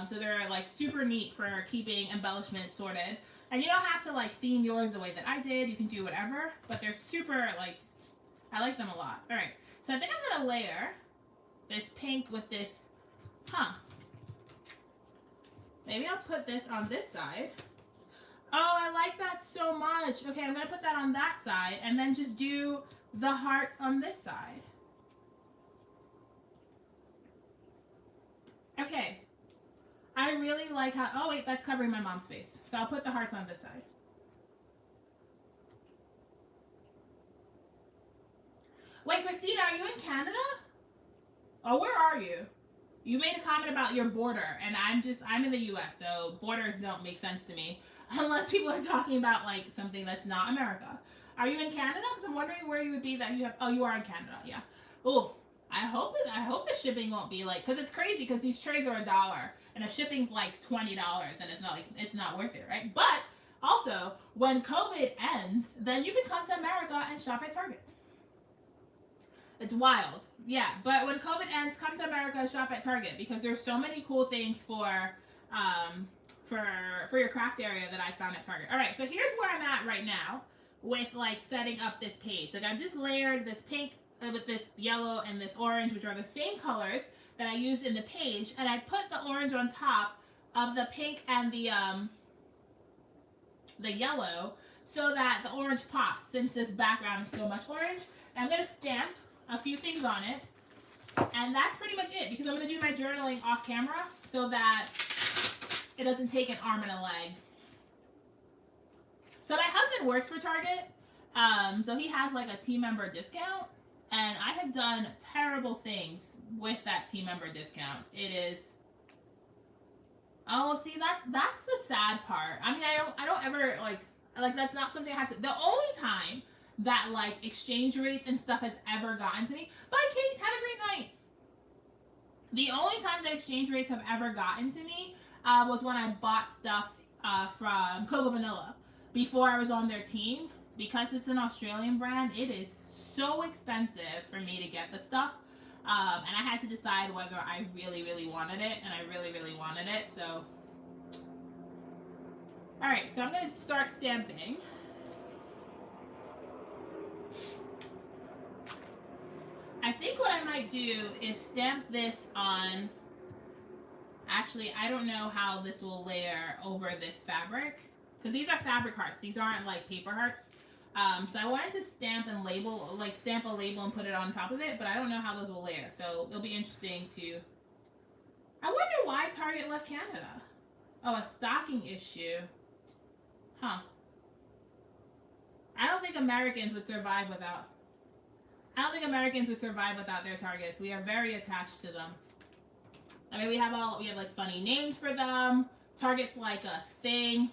So they're like super neat for keeping embellishments sorted. And you don't have to like theme yours the way that I did. You can do whatever, but they're super like, I like them a lot. All right, so I think I'm gonna layer this pink with this, maybe I'll put this on this side. Oh, I like that so much. Okay, I'm gonna put that on that side and then just do the hearts on this side. Okay. I really like how, oh wait, that's covering my mom's face. So I'll put the hearts on this side. Wait, Christina, are you in Canada? Oh, where are you? You made a comment about your border, and I'm in the U.S., so borders don't make sense to me unless people are talking about like something that's not America. Are you in Canada? Because I'm wondering where you would be that you have. Oh, you are in Canada. Yeah. Oh, I hope the shipping won't be like, because it's crazy because these trays are $1, and if shipping's like $20, then it's not worth it, right? But also, when COVID ends, then you can come to America and shop at Target. It's wild. Yeah, but when COVID ends, come to America and shop at Target because there's so many cool things for your craft area that I found at Target. All right, so here's where I'm at right now with like setting up this page. Like I've just layered this pink with this yellow and this orange, which are the same colors that I used in the page, and I put the orange on top of the pink and the yellow so that the orange pops since this background is so much orange. And I'm going to stamp a few things on it, and that's pretty much it because I'm going to do my journaling off camera so that it doesn't take an arm and a leg. So my husband works for Target, so he has like a team member discount, and I have done terrible things with that team member discount. It is, oh, see, that's the sad part. I mean, I don't ever like that's not something I have to. The only time that like exchange rates and stuff has ever gotten to me. Bye, Kate. Have a great night. The only time that exchange rates have ever gotten to me was when I bought stuff from Cocoa Vanilla before I was on their team. Because it's an Australian brand, it is so expensive for me to get the stuff. And I had to decide whether I really, really wanted it, and I really, really wanted it. So, all right, so I'm going to start stamping. I think what I might do is stamp this on, actually, I don't know how this will layer over this fabric, because these are fabric hearts. These aren't like paper hearts. So I wanted to stamp and label, like stamp a label and put it on top of it, but I don't know how those will layer. So it'll be interesting to, I wonder why Target left Canada. Oh, a stocking issue. Huh. I don't think Americans would survive without their Targets. We are very attached to them. I mean, we have like funny names for them. Target's like a thing.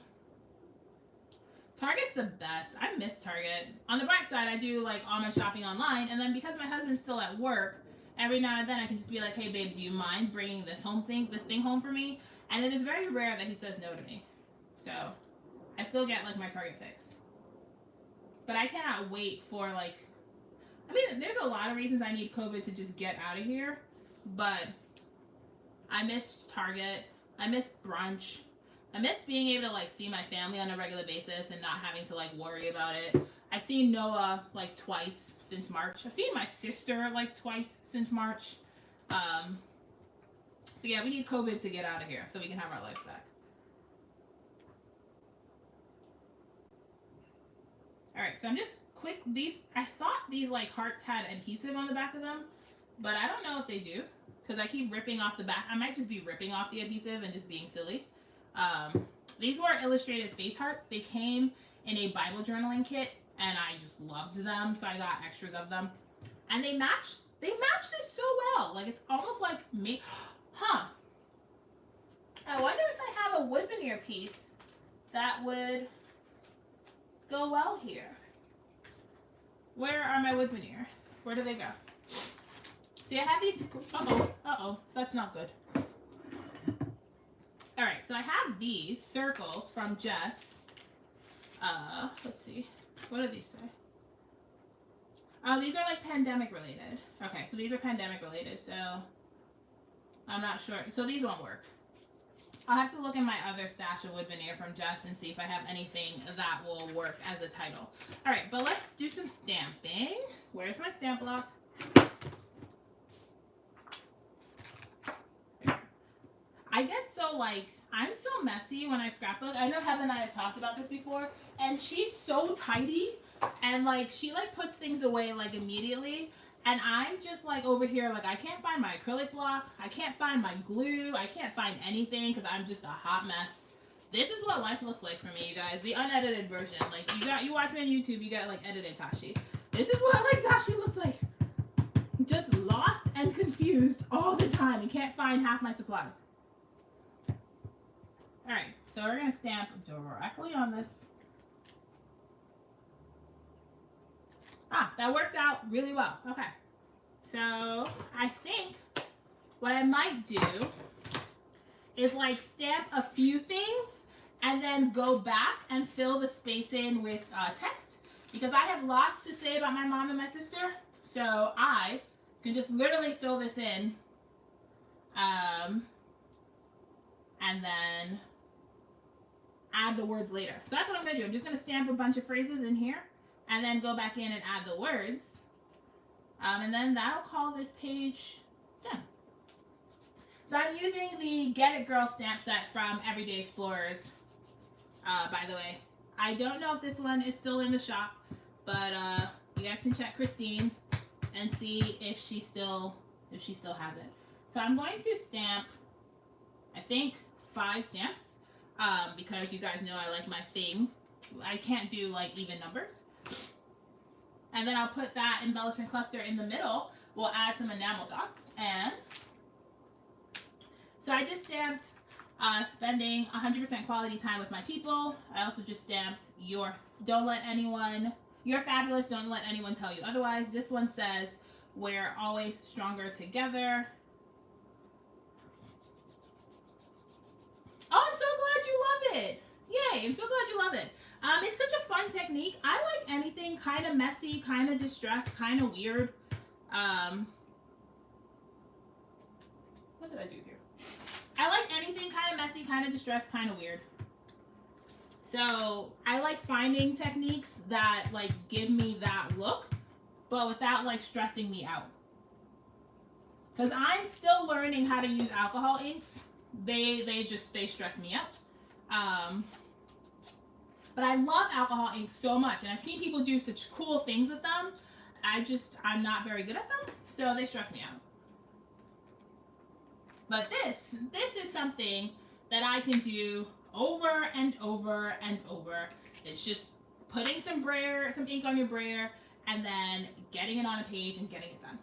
Target's the best. I miss Target. On the bright side, I do like all my shopping online, and then because my husband's still at work, every now and then I can just be like, "Hey, babe, do you mind bringing this thing home for me?" And it is very rare that he says no to me. So I still get like my Target fix. But I cannot wait for like, I mean, there's a lot of reasons I need COVID to just get out of here, but I miss Target. I miss brunch. I miss being able to like see my family on a regular basis and not having to like worry about it. I've seen Noah like twice since March. I've seen my sister like twice since March. So yeah, we need COVID to get out of here so we can have our lives back. All right, so I'm just quick. I thought these like hearts had adhesive on the back of them, but I don't know if they do because I keep ripping off the back. I might just be ripping off the adhesive and just being silly. These were illustrated faith hearts. They came in a Bible journaling kit, and I just loved them, so I got extras of them. And they match this so well. Like, it's almost like me. Huh. I wonder if I have a wood veneer piece that would go well here. Where are my wood veneer? Where do they go? See, I have these. Uh-oh. That's not good. All right, so I have these circles from Jess. Let's see. What do these say? Oh, these are like pandemic related. Okay, so these are pandemic related, so I'm not sure. So these won't work. I'll have to look in my other stash of wood veneer from Jess and see if I have anything that will work as a title. All right, but let's do some stamping. Where's my stamp block? I get so like, I'm so messy when I scrapbook. I know Heaven and I have talked about this before, and she's so tidy, and like she like puts things away like immediately, and I'm just like over here like I can't find my acrylic block, I can't find my glue, I can't find anything because I'm just a hot mess. This is what life looks like for me, you guys. The unedited version. Like you watch me on YouTube, you get like edited Tashi. This is what like Tashi looks like. just lost and confused all the time and can't find half my supplies. Alright, so we're going to stamp directly on this. Ah, that worked out really well. Okay. So I think what I might do is like stamp a few things and then go back and fill the space in with text, because I have lots to say about my mom and my sister. So I can just literally fill this in and then add the words later. So that's what I'm going to do. I'm just going to stamp a bunch of phrases in here and then go back in and add the words. And then that'll call this page done. So I'm using the Get It Girl stamp set from Everyday Explorers. By the way, I don't know if this one is still in the shop, but you guys can check Christine and see if she still has it. So I'm going to stamp, I think, 5 stamps, because you guys know I like my thing. I can't do like even numbers. And then I'll put that embellishment cluster in the middle. We'll add some enamel dots. And so I just stamped spending 100% quality time with my people. I also just stamped you're fabulous, don't let anyone tell you otherwise. This one says we're always stronger together. Oh, I'm so glad you love it. Yay, I'm so glad you love it. It's such a fun technique. I like anything kind of messy, kind of distressed, kind of weird. What did I do here? I like anything kind of messy, kind of distressed, kind of weird. So I like finding techniques that like give me that look, but without like stressing me out. Because I'm still learning how to use alcohol inks. They stress me out. But I love alcohol inks so much, and I've seen people do such cool things with them. I'm not very good at them, so they stress me out. But this is something that I can do over and over and over. It's just putting some ink on your brayer, and then getting it on a page and getting it done.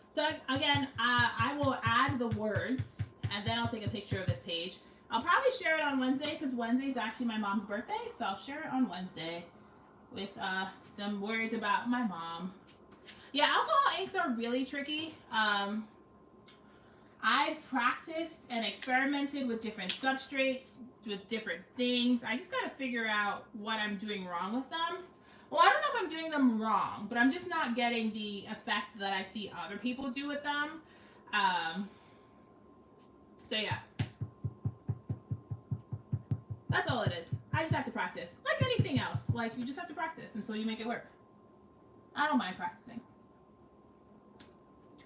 So again, I will add the words, and then I'll take a picture of this page. I'll probably share it on Wednesday, because Wednesday is actually my mom's birthday, so I'll share it on Wednesday with some words about my mom. Yeah, alcohol inks are really tricky. I've practiced and experimented with different substrates, with different things. I just gotta figure out what I'm doing wrong with them. Well, I don't know if I'm doing them wrong, but I'm just not getting the effect that I see other people do with them. So yeah. That's all it is. I just have to practice. Like anything else. Like, you just have to practice until you make it work. I don't mind practicing.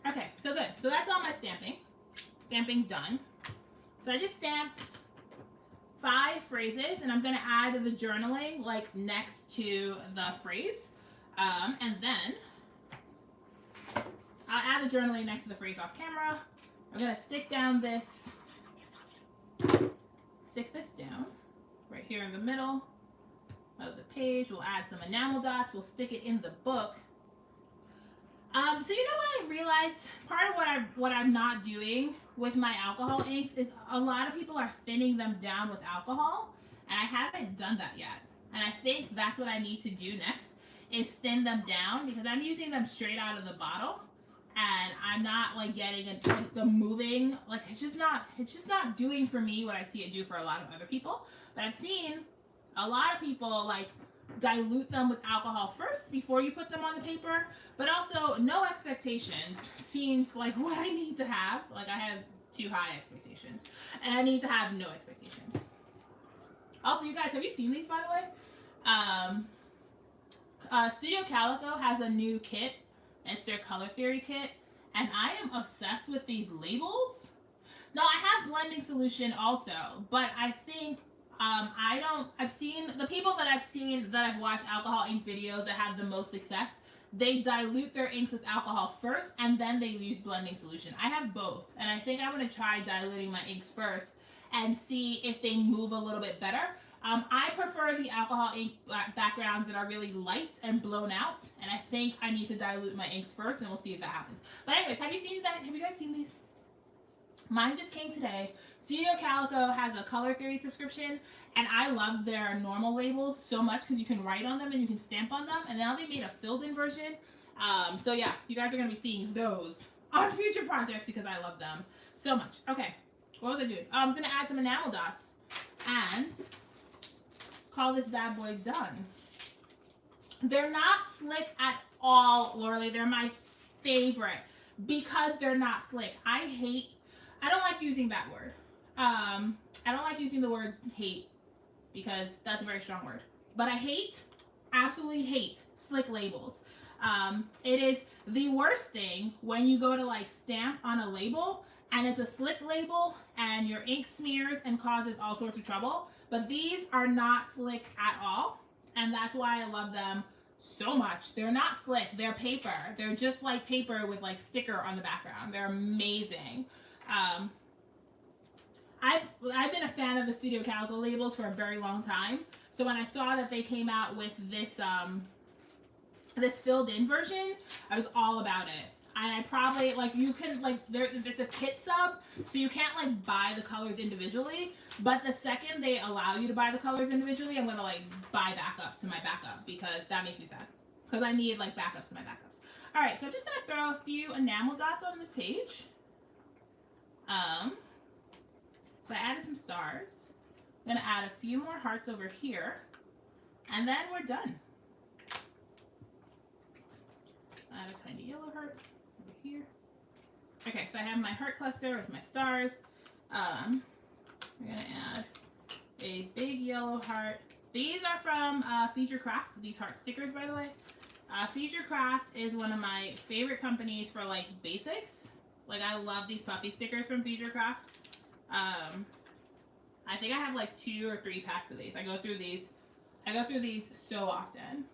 Okay, so good. So that's all my stamping. Stamping done. So I just stamped 5 phrases, and I'm going to add the journaling, like, next to the phrase. And then I'll add the journaling next to the phrase off camera. I'm going to stick this down right here in the middle of the page. We'll add some enamel dots. We'll stick it in the book. So you know what I realized? Part of what I'm not doing with my alcohol inks is a lot of people are thinning them down with alcohol, and I haven't done that yet. And I think that's what I need to do next, is thin them down, because I'm using them straight out of the bottle, and I'm not like getting the moving, like it's just not doing for me what I see it do for a lot of other people. But I've seen a lot of people like dilute them with alcohol first before you put them on the paper, but also no expectations seems like what I need to have. Like, I have too high expectations, and I need to have no expectations. Also, you guys, have you seen these, by the way? Studio Calico has a new kit. It's their color theory kit, and I am obsessed with these labels. No, I have blending solution also, but I think I've seen the people that I've watched alcohol ink videos that have the most success. They dilute their inks with alcohol first, and then they use blending solution. I have both, and I think I'm going to try diluting my inks first and see if they move a little bit better. I prefer the alcohol ink backgrounds that are really light and blown out, and I think I need to dilute my inks first, and we'll see if that happens. But anyways, have you seen that? Have you guys seen these? Mine just came today. Studio Calico has a Color Theory subscription, and I love their normal labels so much because you can write on them and you can stamp on them, and now they made a filled-in version. So yeah, you guys are going to be seeing those on future projects because I love them so much. Okay, what was I doing? I was going to add some enamel dots and call this bad boy done. They're not slick at all, Lorelei. They're my favorite because they're not slick. I don't like using that word. I don't like using the word hate because that's a very strong word. But I absolutely hate slick labels. It is the worst thing when you go to like stamp on a label and it's a slick label and your ink smears and causes all sorts of trouble. But these are not slick at all, and that's why I love them so much. They're not slick, they're paper. They're just like paper with like sticker on the background. They're amazing. I've been a fan of the Studio Calico labels for a very long time. So when I saw that they came out with this this filled-in version, I was all about it. And I probably, like, you can, like, it's a kit sub, so you can't, like, buy the colors individually. But the second they allow you to buy the colors individually, I'm going to, like, buy backups to my backup because that makes me sad. Because I need, like, backups to my backups. All right, so I'm just going to throw a few enamel dots on this page. So I added some stars. I'm going to add a few more hearts over here. And then we're done. Add a tiny yellow heart over here. Okay, so I have my heart cluster with my stars. We're going to add a big yellow heart. These are from Feature Craft, these heart stickers, by the way. Feature Craft is one of my favorite companies for, like, basics. Like, I love these puffy stickers from Feature Craft. I think I have, like, 2 or 3 packs of these. I go through these so often.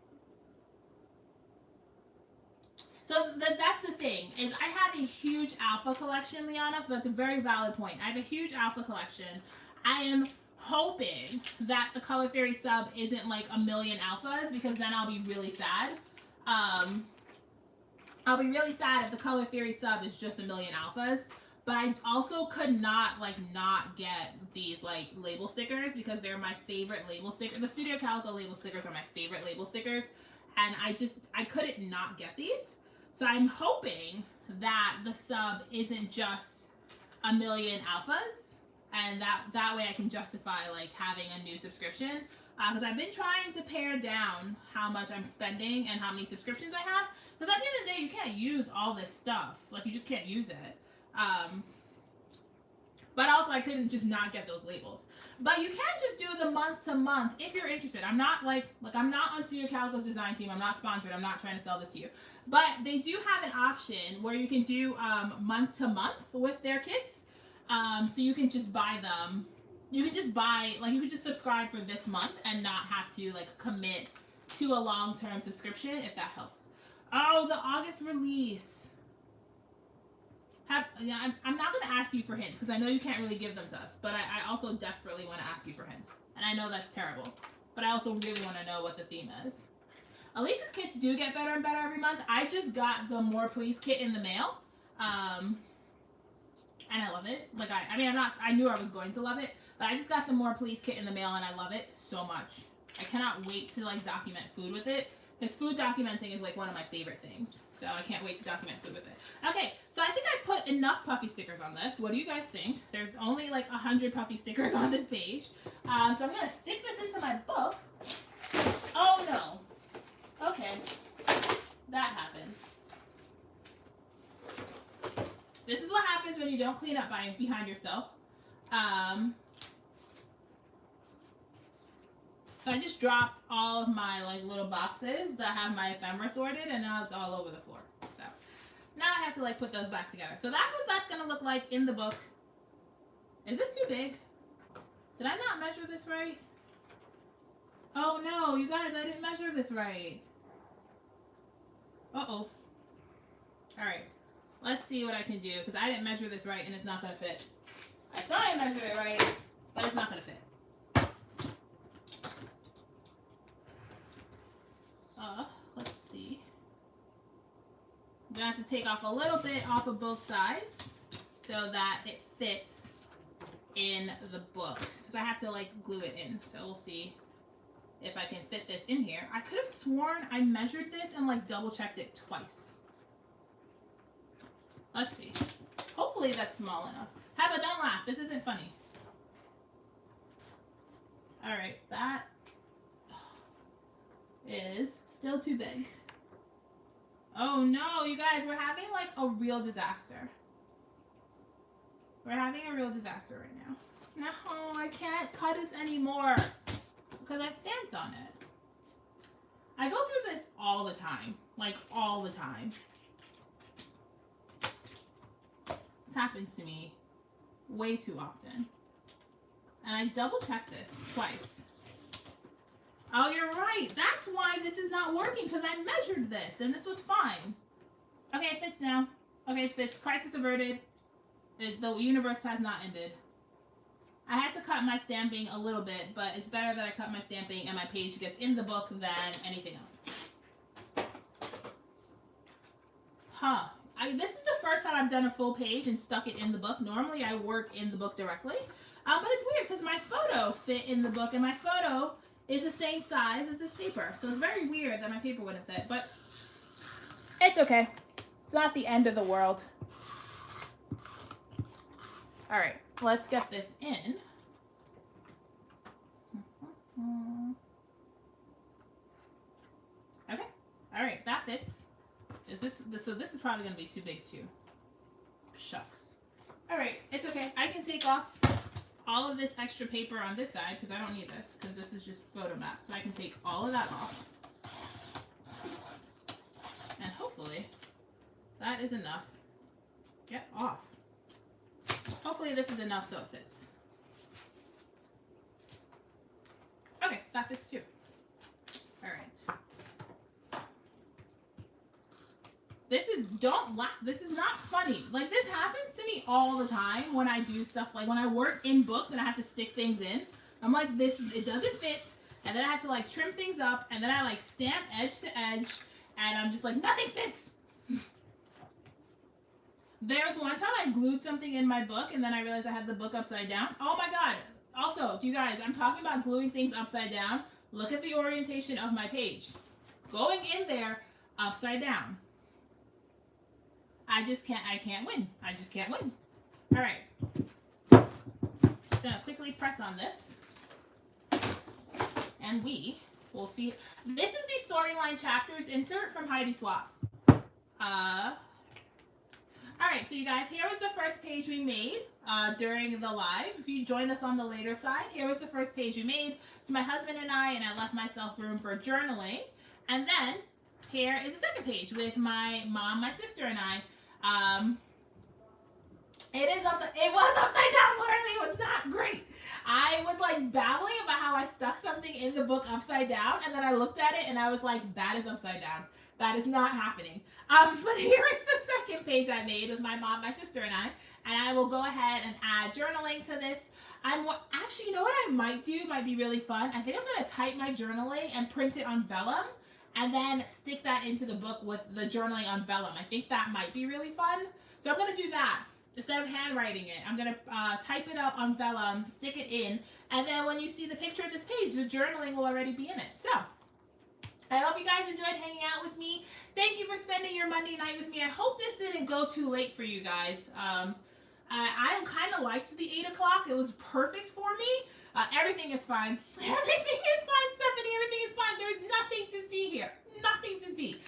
So that's the thing, is I have a huge alpha collection, Liana, so that's a very valid point. I have a huge alpha collection. I am hoping that the Color Theory sub isn't like a million alphas, because then I'll be really sad. I'll be really sad if the Color Theory sub is just a million alphas. But I also could not, like, not get these, like, label stickers because they're my favorite label stickers. The Studio Calico label stickers are my favorite label stickers. And I couldn't not get these. So I'm hoping that the sub isn't just a million alphas. And that way I can justify, like, having a new subscription. Because I've been trying to pare down how much I'm spending and how many subscriptions I have. Because at the end of the day, you can't use all this stuff. Like, you just can't use it. But also I couldn't just not get those labels. But you can just do the month to month if you're interested. I'm not I'm not on Studio Calico's design team. I'm not sponsored. I'm not trying to sell this to you. But they do have an option where you can do month to month with their kits. So you can just buy them. You can just buy, like, you can just subscribe for this month and not have to, like, commit to a long-term subscription if that helps. Oh, the August release. I'm not going to ask you for hints because I know you can't really give them to us, but I also desperately want to ask you for hints. And I know that's terrible, but I also really want to know what the theme is. Elisa's kits do get better and better every month. I just got the More Please kit in the mail, and I love it. Like, I knew I was going to love it, but I just got the More Please kit in the mail and I love it so much. I cannot wait to, like, document food with it. Because food documenting is, like, one of my favorite things. So I can't wait to document food with it. Okay, so I think I put enough puffy stickers on this. What do you guys think? There's only, like, 100 puffy stickers on this page. So I'm going to stick this into my book. Oh, no. Okay. That happens. This is what happens when you don't clean up behind yourself. So I just dropped all of my, like, little boxes that have my ephemera sorted, and now it's all over the floor. So now I have to, like, put those back together. So that's what that's going to look like in the book. Is this too big? Did I not measure this right? Oh, no, you guys, I didn't measure this right. Uh-oh. All right. Let's see what I can do, because I didn't measure this right, and it's not going to fit. I thought I measured it right, but it's not going to fit. gonna have to take off a little bit off of both sides so that it fits in the book. Because I have to like glue it in. So we'll see if I can fit this in here. I could have sworn I measured this and like double checked it twice. Let's see. Hopefully that's small enough. Haba, don't laugh. This isn't funny. Alright, that is still too big. Oh no, you guys, we're having like a real disaster. We're having a real disaster right now. No, I can't cut this anymore because I stamped on it. I go through this all the time, like all the time. This happens to me way too often. And I double checked this twice. Oh, you're right. That's why this is not working, because I measured this and this was fine. Okay, it fits now. Okay, it fits. Crisis averted. The universe has not ended. I had to cut my stamping a little bit, but it's better that I cut my stamping and my page gets in the book than anything else. Huh. This is the first time I've done a full page and stuck it in the book. Normally I work in the book directly. But it's weird because my photo fit in the book and my photo is the same size as this paper. So it's very weird that my paper wouldn't fit, but it's okay. It's not the end of the world. All right, let's get this in. Okay, all right, that fits. So this is probably gonna be too big too. Shucks. All right, it's okay. I can take off all of this extra paper on this side because I don't need this because this is just photo mat. So I can take all of that off. And hopefully that is enough. Get off. Hopefully this is enough so it fits. Okay, that fits too. All right. Don't laugh. This is not funny. Like, this happens to me all the time when I do stuff. Like, when I work in books and I have to stick things in. I'm like, it doesn't fit. And then I have to, like, trim things up. And then I, like, stamp edge to edge. And I'm just like, nothing fits. There's one time I glued something in my book. And then I realized I had the book upside down. Oh, my God. Also, you guys, I'm talking about gluing things upside down. Look at the orientation of my page. Going in there upside down. I can't win. I just can't win. All right. Just gonna quickly press on this. And we will see. This is the storyline chapters insert from Heidi Swap. All right, so you guys, here was the first page we made during the live. If you joined us on the later side, here was the first page we made. It's my husband and I left myself room for journaling. And then here is the second page with my mom, my sister, and I. It was upside down, literally. It was not great. I was like babbling about how I stuck something in the book upside down, and then I looked at it and I was like, that is upside down. That is not happening. But here is the second page I made with my mom, my sister, and I will go ahead and add journaling to this. Actually, you know what I might do? Might be really fun. I think I'm gonna type my journaling and print it on vellum, and then stick that into the book with the journaling on vellum. I think that might be really fun. So I'm gonna do that. Instead of handwriting it, I'm gonna type it up on vellum, stick it in, and then when you see the picture of this page, the journaling will already be in it. So, I hope you guys enjoyed hanging out with me. Thank you for spending your Monday night with me. I hope this didn't go too late for you guys. I kind of liked the 8 o'clock. It was perfect for me. Everything is fine. Everything is fine, Stephanie. Everything is fine. There's nothing to see here. Nothing to see.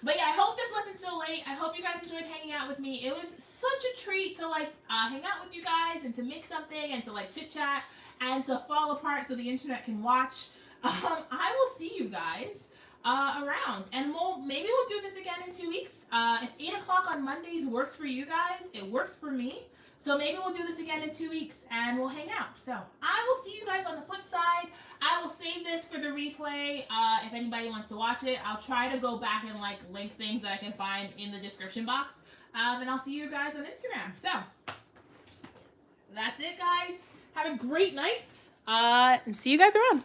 But yeah, I hope this wasn't so late. I hope you guys enjoyed hanging out with me. It was such a treat to like hang out with you guys and to make something and to like chit chat and to fall apart so the internet can watch. I will see you guys around, and maybe we'll do this again in 2 weeks. If 8 o'clock on Mondays works for you guys, it works for me. So maybe we'll do this again in 2 weeks and we'll hang out. So I will see you guys on the flip side. I will save this for the replay if anybody wants to watch it. I'll try to go back and like link things that I can find in the description box. And I'll see you guys on Instagram. So that's it, guys. Have a great night. And see you guys around.